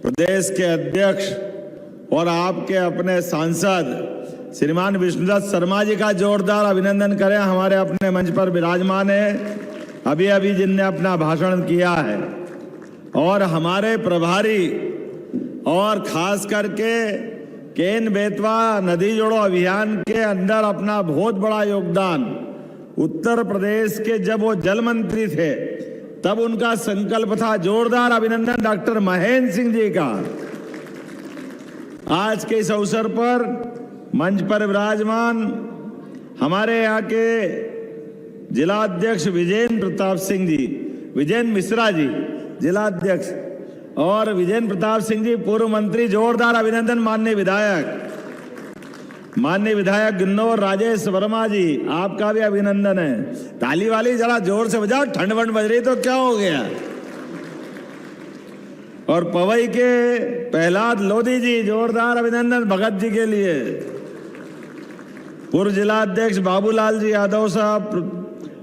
प्रदेश के अध्यक्ष और आपके अपने सांसद श्रीमान विष्णुदत्त शर्मा जी का जोरदार अभिनंदन करें। हमारे अपने मंच पर विराजमान है, अभी अभी जिनने अपना भाषण किया है, और हमारे प्रभारी और खास करके केन बेतवा नदी जोड़ो अभियान के अंदर अपना बहुत बड़ा योगदान, उत्तर प्रदेश के जब वो जल मंत्री थे तब उनका संकल्प था। जोरदार अभिनंदन डॉक्टर महेंद्र सिंह जी का। आज के इस अवसर पर मंच पर विराजमान हमारे यहाँ के जिलाध्यक्ष विजेंद्र प्रताप सिंह जी, विजेंद्र मिश्रा जी जिलाध्यक्ष, और विजेंद्र प्रताप सिंह जी पूर्व मंत्री। जोरदार अभिनंदन माननीय विधायक गिन्नौर राजेश वर्मा जी, आपका भी अभिनंदन है। ताली वाली जरा जोर से बजाओ, ठंड वंड बज रही तो क्या हो गया। और पवई के प्रहलाद लोधी जी, जोरदार अभिनंदन भगत जी के लिए। पूर्व जिलाध्यक्ष बाबूलाल जी यादव साहब,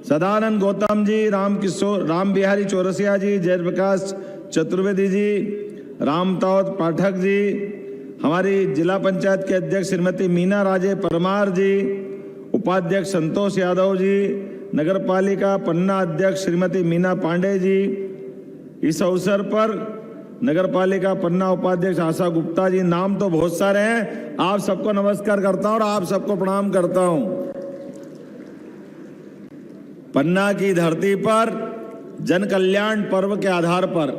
सदानंद गौतम जी, राम बिहारी चौरसिया जी, जयप्रकाश चतुर्वेदी जी, रामतावत पाठक जी, हमारी जिला पंचायत के अध्यक्ष श्रीमती मीना राजे परमार जी, उपाध्यक्ष संतोष यादव जी, नगर पालिका पन्ना अध्यक्ष श्रीमती मीना पांडे जी। इस अवसर पर नगर पालिका पन्ना उपाध्यक्ष आशा गुप्ता जी, नाम तो बहुत सारे हैं। आप सबको नमस्कार करता हूं और आप सबको प्रणाम करता हूं। पन्ना की धरती पर जन कल्याण पर्व के आधार पर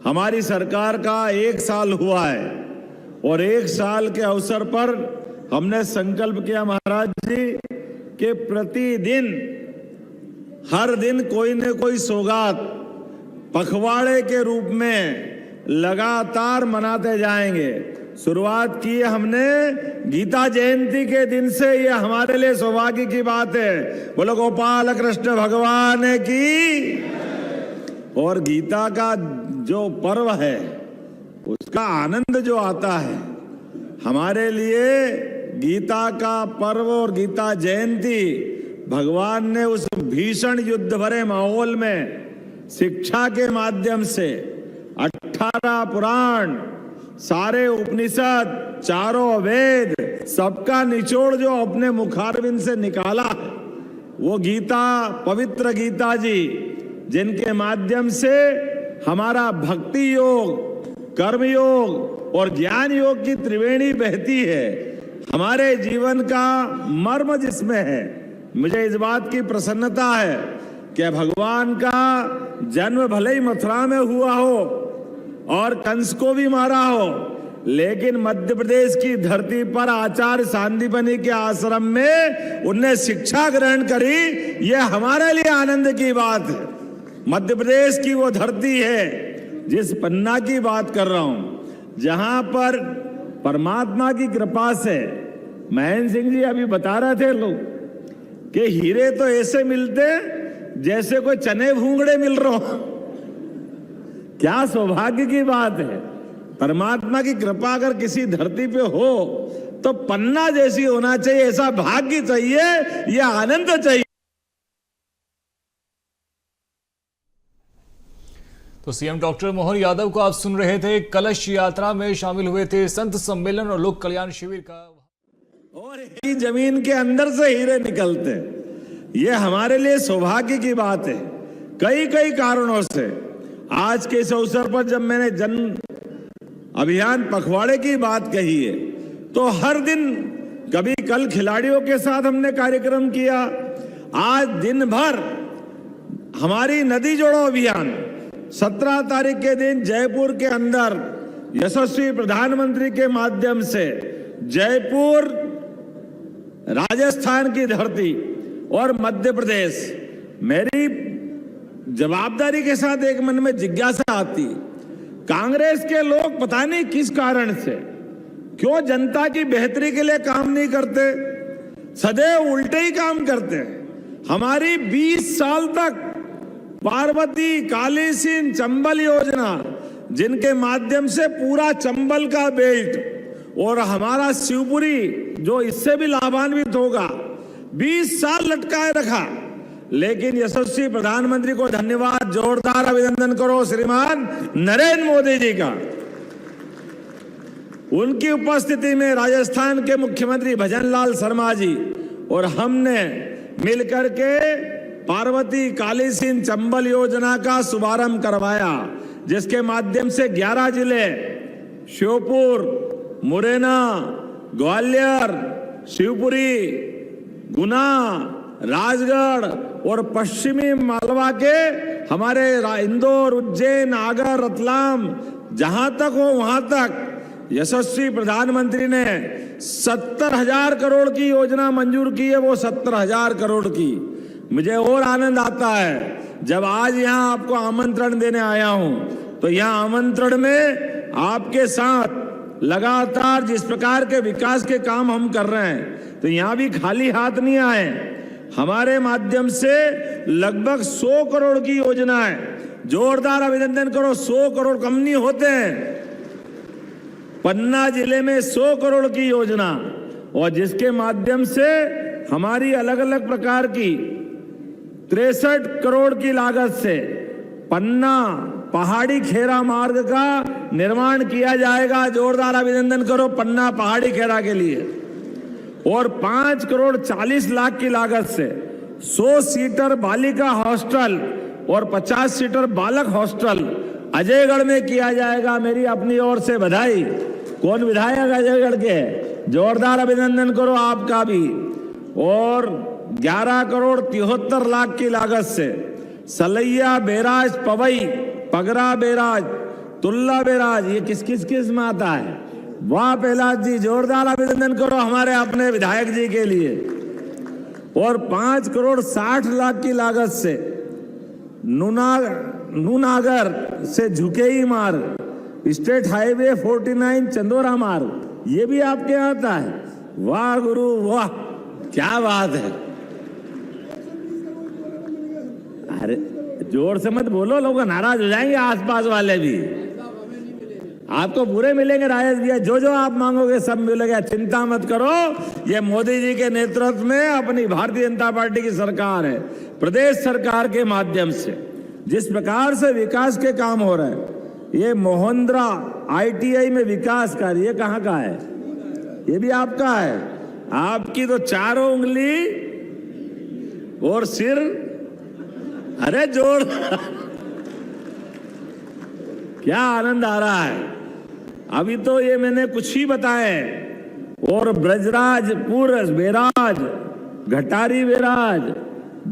हमारी सरकार का 1 साल हुआ है, और 1 साल के अवसर पर हमने संकल्प किया महाराज जी कि प्रतिदिन हर दिन कोई न कोई सौगात पखवाड़े के रूप में लगातार मनाते जाएंगे। शुरुआत की है हमने गीता जयंती के दिन से। ये हमारे लिए सौभाग्य की बात है। बोलो गोपाल कृष्ण भगवान की। और गीता का जो पर्व है उसका आनंद जो आता है हमारे लिए, गीता का पर्व और गीता जयंती, भगवान ने उस भीषण युद्ध भरे माहौल में शिक्षा के माध्यम से 18 पुराण, सारे उपनिषद, चारों वेद, सबका निचोड़ जो अपने मुखारविंद से निकाला, वो गीता, पवित्र गीता जी, जिनके माध्यम से हमारा भक्ति योग, कर्म योग और ज्ञान योग की त्रिवेणी बहती है। हमारे जीवन का मर्म जिसमें है। मुझे इस बात की प्रसन्नता है कि भगवान का जन्म भले ही मथुरा में हुआ हो और कंस को भी मारा हो, लेकिन मध्य प्रदेश की धरती पर आचार्य सांदीपनि के आश्रम में उनने शिक्षा ग्रहण करी। यह हमारे लिए आनंद की बात है। मध्य प्रदेश की वो धरती है जिस पन्ना की बात कर रहा हूं, जहां पर परमात्मा की कृपा से, महेंद्र सिंह जी अभी बता रहे थे लोग कि हीरे तो ऐसे मिलते जैसे कोई चने भूंगड़े मिल रहे हो। क्या सौभाग्य की बात है। परमात्मा की कृपा अगर किसी धरती पे हो तो पन्ना जैसी होना चाहिए। ऐसा भाग्य चाहिए, यह आनंद चाहिए। तो सीएम डॉक्टर मोहन यादव को आप सुन रहे थे। कलश यात्रा में शामिल हुए थे संत सम्मेलन और लोक कल्याण शिविर का। और ही जमीन के अंदर से हीरे निकलते, ये हमारे लिए सौभाग्य की बात है। कई कई कारणों से आज के इस अवसर पर जब मैंने जन अभियान पखवाड़े की बात कही है, तो हर दिन, कभी कल खिलाड़ियों के साथ हमने कार्यक्रम किया, आज दिन भर हमारी नदी जोड़ो अभियान 17 तारीख के दिन जयपुर के अंदर यशस्वी प्रधानमंत्री के माध्यम से जयपुर राजस्थान की धरती और मध्य प्रदेश, मेरी जवाबदारी के साथ एक मन में जिज्ञासा आती, कांग्रेस के लोग पता नहीं किस कारण से क्यों जनता की बेहतरी के लिए काम नहीं करते, सदैव उल्टे ही काम करते हैं। हमारी 20 साल तक पार्वती, कालीसिंध, चंबल योजना, जिनके माध्यम से पूरा चंबल का बेल्ट और हमारा शिवपुरी जो इससे भी लाभान्वित होगा, 20 साल लटकाए रखा। लेकिन यशस्वी प्रधानमंत्री को धन्यवाद, जोरदार अभिनंदन करो श्रीमान नरेंद्र मोदी जी का। उनकी उपस्थिति में राजस्थान के मुख्यमंत्री भजनलाल शर्मा जी और हमने मिलकर के पार्वती, कालीसिंध, चंबल योजना का शुभारंभ करवाया, जिसके माध्यम से 11 जिले श्योपुर, मुरैना, ग्वालियर, शिवपुरी, गुना, राजगढ़ और पश्चिमी मालवा के हमारे इंदौर, उज्जैन, आगर, रतलाम, जहां तक हो वहां तक यशस्वी प्रधानमंत्री ने 70,000 करोड़ की योजना मंजूर की है। वो 70,000 करोड़ की। मुझे और आनंद आता है जब आज यहां आपको आमंत्रण देने आया हूं, तो यहां आमंत्रण में आपके साथ लगातार जिस प्रकार के विकास के काम हम कर रहे हैं, तो यहां भी खाली हाथ नहीं आए। हमारे माध्यम से लगभग 100 करोड़ की योजना है। जोरदार अभिनंदन करो, 100 करोड़ कम नहीं होते हैं। पन्ना जिले में 100 करोड़ की योजना, और जिसके माध्यम से हमारी अलग अलग प्रकार की 63 करोड़ की लागत से पन्ना पहाड़ी खेरा मार्ग का निर्माण किया जाएगा। जोरदार अभिनंदन करो पन्ना पहाड़ी खेरा के लिए। और 5 करोड़ 40 लाख की लागत से 100 सीटर बालिका हॉस्टल और 50 सीटर बालक हॉस्टल अजयगढ़ में किया जाएगा। मेरी अपनी ओर से बधाई। कौन विधायक अजयगढ़ के? जोरदार अभिनंदन करो आपका भी। और 11 करोड़ 73 लाख की लागत से Salaiya barrage, Pawai, Pagra barrage, Tulla barrage, ये किस किस में आता है? वाह प्रहलाद जी, जोरदार अभिनंदन करो हमारे अपने विधायक जी के लिए। और 5 करोड़ 60 लाख की लागत से नूनागर से झुकेई मार्ग, स्टेट हाईवे 49 चंदोरा मार्ग, ये भी आपके यहाँ आता है। वाह गुरु वाह, क्या बात है। अरे जोर से मत बोलो, लोग नाराज हो जाएंगे, आसपास वाले भी। आपको पूरे मिलेंगे राजेश भैया, जो आप मांगोगे सब मिलेगा, चिंता मत करो। ये मोदी जी के नेतृत्व में अपनी भारतीय जनता पार्टी की सरकार है। प्रदेश सरकार के माध्यम से जिस प्रकार से विकास के काम हो रहे हैं, ये मोहन्द्रा ITI में विकास कार्य, ये कहाँ का है? ये भी आपका है। आपकी तो चारों उंगली और सिर, अरे जोर क्या आनंद आ रहा है। अभी तो ये मैंने कुछ ही बताए। और ब्रजराजपुर बैराज, घटारी बैराज,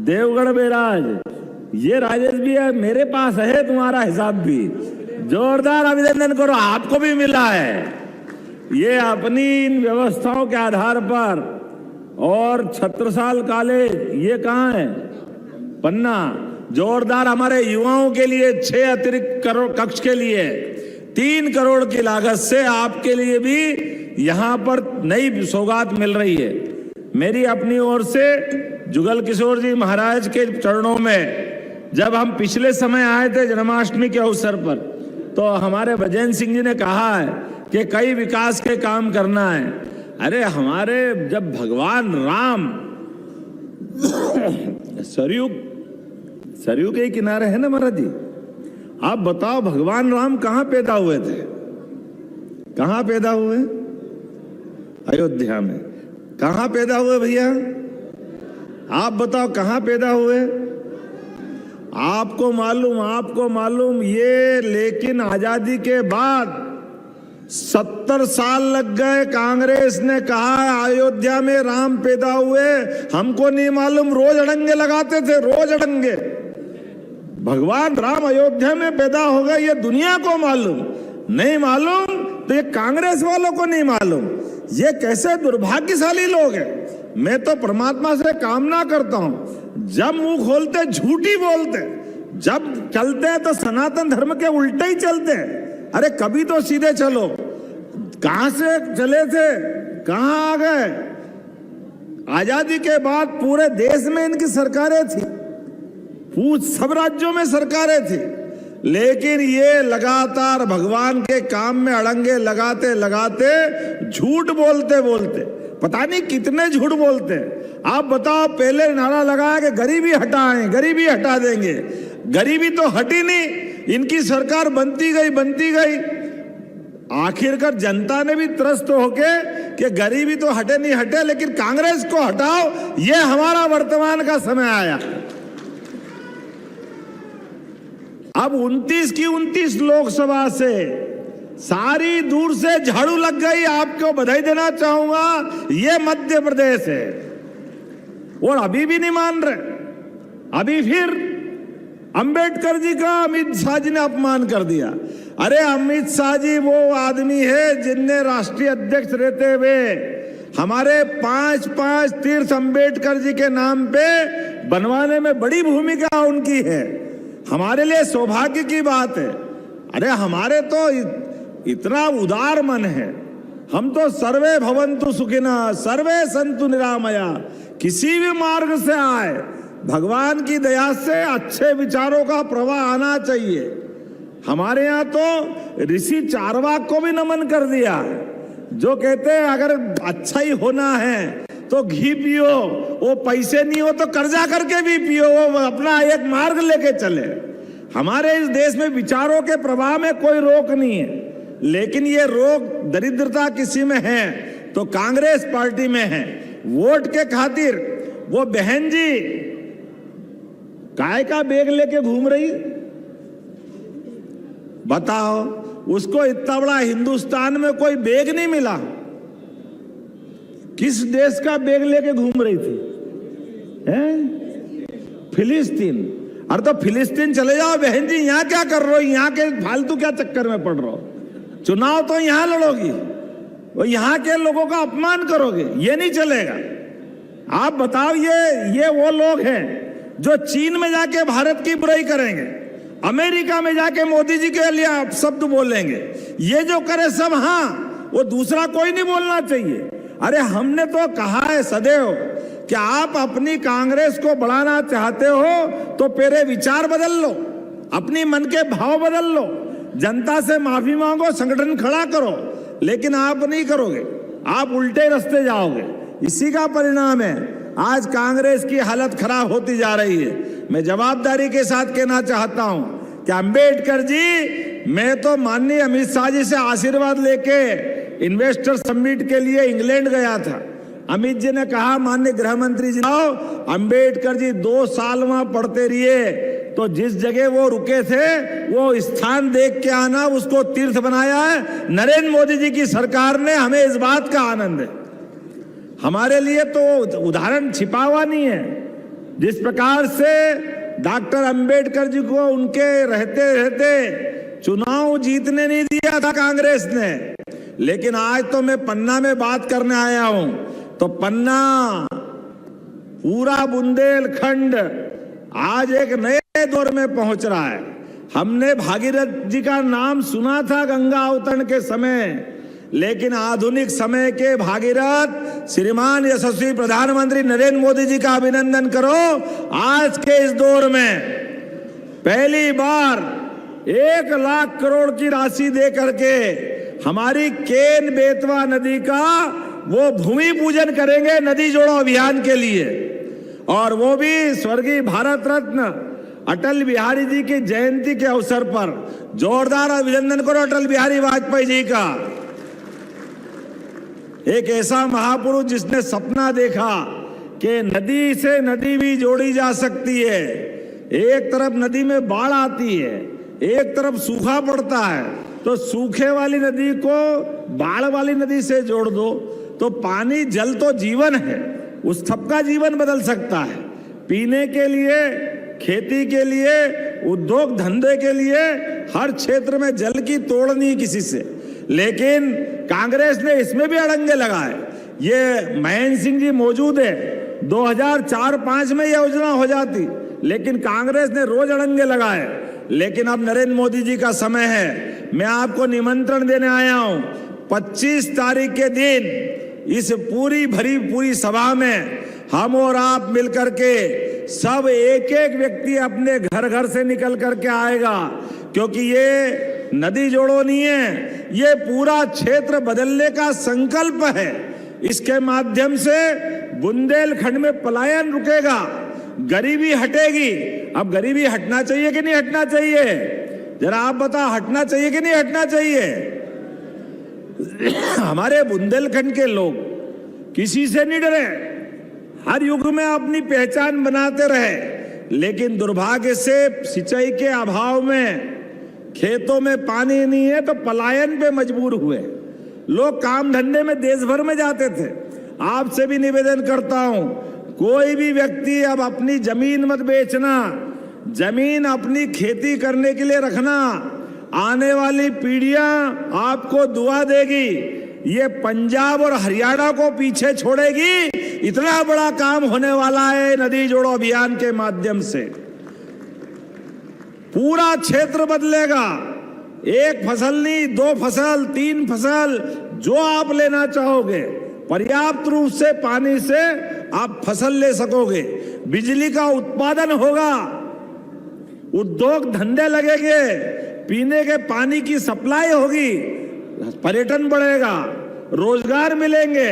देवगढ़ बैराज, ये राजेश भी है, मेरे पास है तुम्हारा हिसाब भी। जोरदार अभिनंदन करो, आपको भी मिला है। ये अपनी इन व्यवस्थाओं के आधार पर। और छत्रसाल कॉलेज, ये कहाँ है? पन्ना। जोरदार हमारे युवाओं के लिए 6 अतिरिक्त करोड़ कक्ष के लिए 3 करोड़ की लागत से आपके लिए भी यहां पर नई सौगात मिल रही है। मेरी अपनी ओर से जुगल किशोर जी महाराज के चरणों में जब हम पिछले समय आए थे जन्माष्टमी के अवसर पर, तो हमारे भजन सिंह जी ने कहा है कि कई विकास के काम करना है। अरे हमारे जब भगवान राम सरयू के किनारे है ना महाराज जी, आप बताओ भगवान राम कहां पैदा हुए थे? कहां पैदा हुए? अयोध्या में। कहां पैदा हुए भैया? आप बताओ कहां पैदा हुए? आपको मालूम ये। लेकिन आजादी के बाद 70 साल लग गए। कांग्रेस ने कहा अयोध्या में राम पैदा हुए, हमको नहीं मालूम। रोज अड़ंगे लगाते थे, रोज अड़ंगे। भगवान राम अयोध्या में पैदा हो गए, ये दुनिया को मालूम। नहीं मालूम तो ये कांग्रेस वालों को नहीं मालूम। ये कैसे दुर्भाग्यशाली लोग हैं। मैं तो परमात्मा से कामना करता हूं, जब मुंह खोलते झूठी बोलते, जब चलते हैं तो सनातन धर्म के उल्टे ही चलते हैं। अरे कभी तो सीधे चलो, कहां से चले थे, कहां आ गए? आजादी के बाद पूरे देश में इनकी सरकारें थी, सब राज्यों में सरकारें थी, लेकिन ये लगातार भगवान के काम में अड़ंगे लगाते लगाते झूठ बोलते बोलते पता नहीं कितने झूठ बोलते हैं। आप बताओ, पहले नारा लगाया कि गरीबी हटाएं, गरीबी हटा देंगे, गरीबी तो हटी नहीं, इनकी सरकार बनती गई। आखिरकार जनता ने भी त्रस्त होके कि गरीबी तो हटे नहीं हटे, लेकिन कांग्रेस को हटाओ, ये हमारा वर्तमान का समय आया। अब 29 की 29 लोकसभा से सारी दूर से झाड़ू लग गई। आपको बधाई देना चाहूंगा, ये मध्य प्रदेश है, और अभी भी नहीं मान रहे। अभी फिर अंबेडकर जी का अमित शाह जी ने अपमान कर दिया। अरे अमित शाह जी वो आदमी है जिनने राष्ट्रीय अध्यक्ष रहते हुए हमारे 5 तीर्थ अंबेडकर जी के नाम पे बनवाने में बड़ी भूमिका उनकी है। हमारे लिए सौभाग्य की बात है। अरे हमारे तो इतना उदार मन है, हम तो सर्वे भवन्तु सुखिनः सर्वे सन्तु निरामया, किसी भी मार्ग से आए भगवान की दया से अच्छे विचारों का प्रवाह आना चाहिए। हमारे यहाँ तो ऋषि चारवाक को भी नमन कर दिया है, जो कहते हैं अगर अच्छा ही होना है तो घी पियो, वो पैसे नहीं हो तो कर्जा करके भी पियो, वो अपना एक मार्ग लेके चले। हमारे इस देश में विचारों के प्रवाह में कोई रोक नहीं है, लेकिन ये रोक दरिद्रता किसी में है तो कांग्रेस पार्टी में है। वोट के खातिर वो बहन जी काय का बैग लेके घूम रही, बताओ, उसको इतना बड़ा हिंदुस्तान में कोई बैग नहीं मिला, किस देश का बैग लेके घूम रही थी? फिलिस्तीन। अरे तो फिलिस्तीन चले जाओ बहन जी, यहां क्या कर रहे हो? यहाँ के फालतू क्या चक्कर में पड़ रहे हो? चुनाव तो यहां लड़ोगी और यहां के लोगों का अपमान करोगे, ये नहीं चलेगा। आप बताओ, ये वो लोग हैं जो चीन में जाके भारत की बुराई करेंगे, अमेरिका में जाके मोदी जी के लिए शब्द बोलेंगे, ये जो करे सब हाँ, वो दूसरा कोई नहीं बोलना चाहिए। अरे हमने तो कहा है सदैव कि आप अपनी कांग्रेस को बढ़ाना चाहते हो तो पहले विचार बदल लो, अपनी मन के भाव बदल लो, जनता से माफी मांगो, संगठन खड़ा करो, लेकिन आप नहीं करोगे, आप उल्टे रास्ते जाओगे। इसी का परिणाम है आज कांग्रेस की हालत खराब होती जा रही है। मैं जवाबदारी के साथ कहना चाहता हूं कि अंबेडकर जी, मैं तो माननीय अमित शाह जी से आशीर्वाद लेके इन्वेस्टर समिट के लिए इंग्लैंड गया था। अमित जी ने कहा, माननीय गृह मंत्री जी, अंबेडकर जी 2 साल वहां पढ़ते रहिए, तो जिस जगह वो रुके थे वो स्थान देख के आना, उसको तीर्थ बनाया है नरेंद्र मोदी जी की सरकार ने। हमें इस बात का आनंद है। हमारे लिए तो उदाहरण छिपा हुआ नहीं है। जिस प्रकार से डॉक्टर अंबेडकर जी को उनके रहते रहते चुनाव जीतने नहीं दिया था कांग्रेस ने, लेकिन आज तो मैं पन्ना में बात करने आया हूं, तो पन्ना पूरा बुंदेलखंड आज एक नए दौर में पहुंच रहा है। हमने भागीरथ जी का नाम सुना था गंगा अवतरण के समय, लेकिन आधुनिक समय के भागीरथ श्रीमान यशस्वी प्रधानमंत्री नरेंद्र मोदी जी का अभिनंदन करो। आज के इस दौर में पहली बार 1 लाख करोड़ की राशि दे करके हमारी केन बेतवा नदी का वो भूमि पूजन करेंगे नदी जोड़ो अभियान के लिए, और वो भी स्वर्गीय भारत रत्न अटल बिहारी जी की जयंती के अवसर पर। जोरदार अभिनंदन करो अटल बिहारी वाजपेयी जी का। एक ऐसा महापुरुष जिसने सपना देखा कि नदी से नदी भी जोड़ी जा सकती है। एक तरफ नदी में बाढ़ आती है, एक तरफ सूखा पड़ता है, तो सूखे वाली नदी को बाढ़ वाली नदी से जोड़ दो तो पानी, जल तो जीवन है, उस सबका जीवन बदल सकता है। पीने के लिए, खेती के लिए, उद्योग धंधे के लिए, हर क्षेत्र में जल की तोड़ नहीं किसी से। लेकिन कांग्रेस ने इसमें भी अड़ंगे लगाए। ये महेंद्र सिंह जी मौजूद है, 2004-5 में योजना हो जाती, लेकिन कांग्रेस ने रोज अड़ंगे लगाए। लेकिन अब नरेंद्र मोदी जी का समय है, मैं आपको निमंत्रण देने आया हूं 25 तारीख के दिन इस पूरी सभा में हम और आप मिलकर के सब एक एक व्यक्ति अपने घर घर से निकल करके आएगा, क्योंकि ये नदी जोड़ो नहीं है, ये पूरा क्षेत्र बदलने का संकल्प है। इसके माध्यम से बुंदेलखंड में पलायन रुकेगा, गरीबी हटेगी। अब गरीबी हटना चाहिए कि नहीं हटना चाहिए, जरा आप बताओ, हटना चाहिए कि नहीं हटना चाहिए? हमारे बुंदेलखंड के लोग किसी से नहीं डरे, हर युग में अपनी पहचान बनाते रहे, लेकिन दुर्भाग्य से सिंचाई के अभाव में खेतों में पानी नहीं है तो पलायन पे मजबूर हुए। लोग काम धंधे में देश भर में जाते थे। आपसे भी निवेदन करता हूं, कोई भी व्यक्ति अब अपनी जमीन मत बेचना, जमीन अपनी खेती करने के लिए रखना। आने वाली पीढ़ियां आपको दुआ देगी, ये पंजाब और हरियाणा को पीछे छोड़ेगी। इतना बड़ा काम होने वाला है नदी जोड़ो अभियान के माध्यम से, पूरा क्षेत्र बदलेगा। एक फसल नहीं, 2 फसल, 3 फसल, जो आप लेना चाहोगे, पर्याप्त रूप से पानी से आप फसल ले सकोगे, बिजली का उत्पादन होगा, उद्योग धंधे लगेंगे, पीने के पानी की सप्लाई होगी, पर्यटन बढ़ेगा, रोजगार मिलेंगे,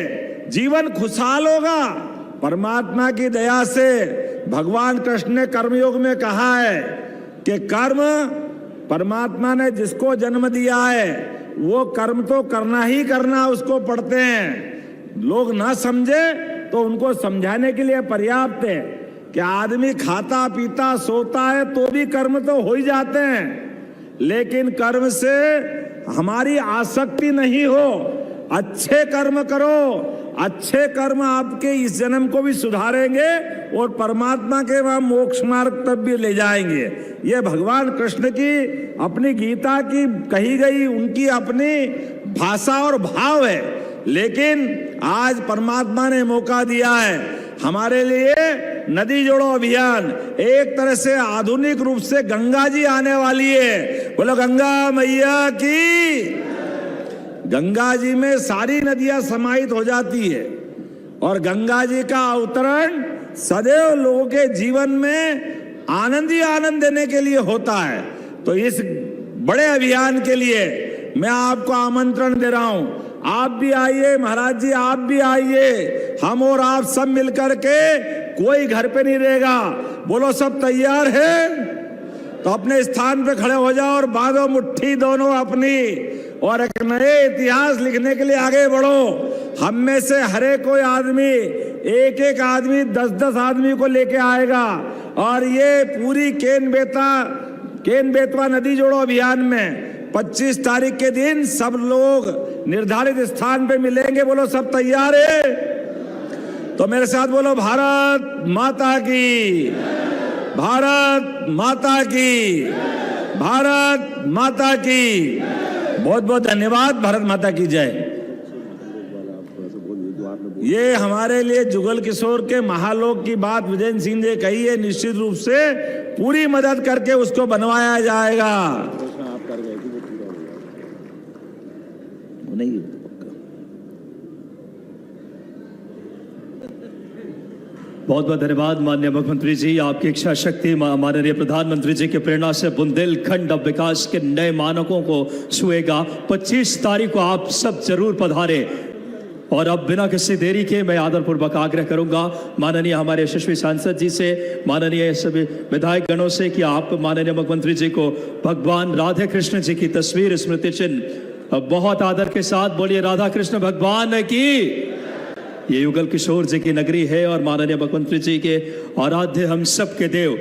जीवन खुशहाल होगा। परमात्मा की दया से भगवान कृष्ण ने कर्मयोग में कहा है कि कर्म, परमात्मा ने जिसको जन्म दिया है वो कर्म तो करना ही करना, उसको पढ़ते हैं। लोग ना समझे तो उनको समझाने के लिए पर्याप्त है कि आदमी खाता पीता सोता है तो भी कर्म तो हो ही जाते हैं, लेकिन कर्म से हमारी आसक्ति नहीं हो। अच्छे कर्म करो, अच्छे कर्म आपके इस जन्म को भी सुधारेंगे और परमात्मा के वहां मोक्ष मार्ग तक भी ले जाएंगे। ये भगवान कृष्ण की अपनी गीता की कही गई उनकी अपनी भाषा और भाव है, लेकिन आज परमात्मा ने मौका दिया है हमारे लिए। नदी जोड़ो अभियान एक तरह से आधुनिक रूप से गंगा जी आने वाली है, बोलो गंगा मैया की। गंगा जी में सारी नदियां समाहित हो जाती है और गंगा जी का अवतरण सदैव लोगों के जीवन में आनंद ही आनंद देने के लिए होता है। तो इस बड़े अभियान के लिए मैं आपको आमंत्रण दे रहा हूं, आप भी आइए महाराज जी, आप भी आइए, हम और आप सब मिलकर के, कोई घर पे नहीं रहेगा। बोलो सब तैयार है तो अपने स्थान पे खड़े हो जाओ और बांधो मुट्ठी दोनों अपनी, और एक नए इतिहास लिखने के लिए आगे बढ़ो। हम में से हरे कोई आदमी, एक एक आदमी 10-10 आदमी को लेके आएगा और ये पूरी केन बेतवा नदी जोड़ो अभियान में 25 तारीख के दिन सब लोग निर्धारित स्थान पे मिलेंगे। बोलो सब तैयार है तो मेरे साथ बोलो भारत माता की, भारत माता की, भारत माता की। बहुत बहुत धन्यवाद। भारत माता की जय। ये हमारे लिए जुगल किशोर के महालोक की बात विजेंद्र सिंह ने कही है, निश्चित रूप से पूरी मदद करके उसको बनवाया जाएगा। नहीं बहुत बहुत धन्यवाद माननीय मुख्यमंत्री जी, आपकी इच्छा शक्ति माननीय प्रधानमंत्री जी की प्रेरणा से बुंदेलखंड अब विकास के नए मानकों को छुएगा। 25 तारीख को आप सब जरूर पधारे। और अब बिना किसी देरी के मैं आदरपूर्वक आग्रह करूंगा माननीय हमारे यशस्वी सांसद जी से, माननीय सभी विधायक गणों से कि आप माननीय मुख्यमंत्री जी को भगवान राधे कृष्ण जी की तस्वीर स्मृति चिन्ह बहुत आदर के साथ बोलिए राधा कृष्ण भगवान की। ये युगल किशोर जी की नगरी है और माननीय मुख्यमंत्री जी के आराध्य हम सब के देव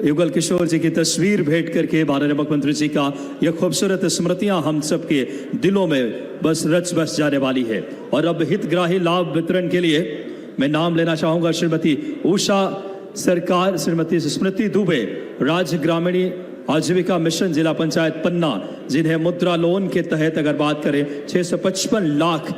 युगल किशोर जी की तस्वीर भेंट करके माननीय मुख्यमंत्री जी का यह खूबसूरत स्मृतियां हम सब के दिलों में बस रच बस जाने वाली है। और अब हितग्राही लाभ वितरण के लिए मैं नाम लेना चाहूंगा श्रीमती उषा सरकार, श्रीमती स्मृति दुबे, राज्य ग्रामीण आजीविका मिशन जिला पंचायत पन्ना, जिन्हें मुद्रा लोन के तहत अगर बात करें 655 लाख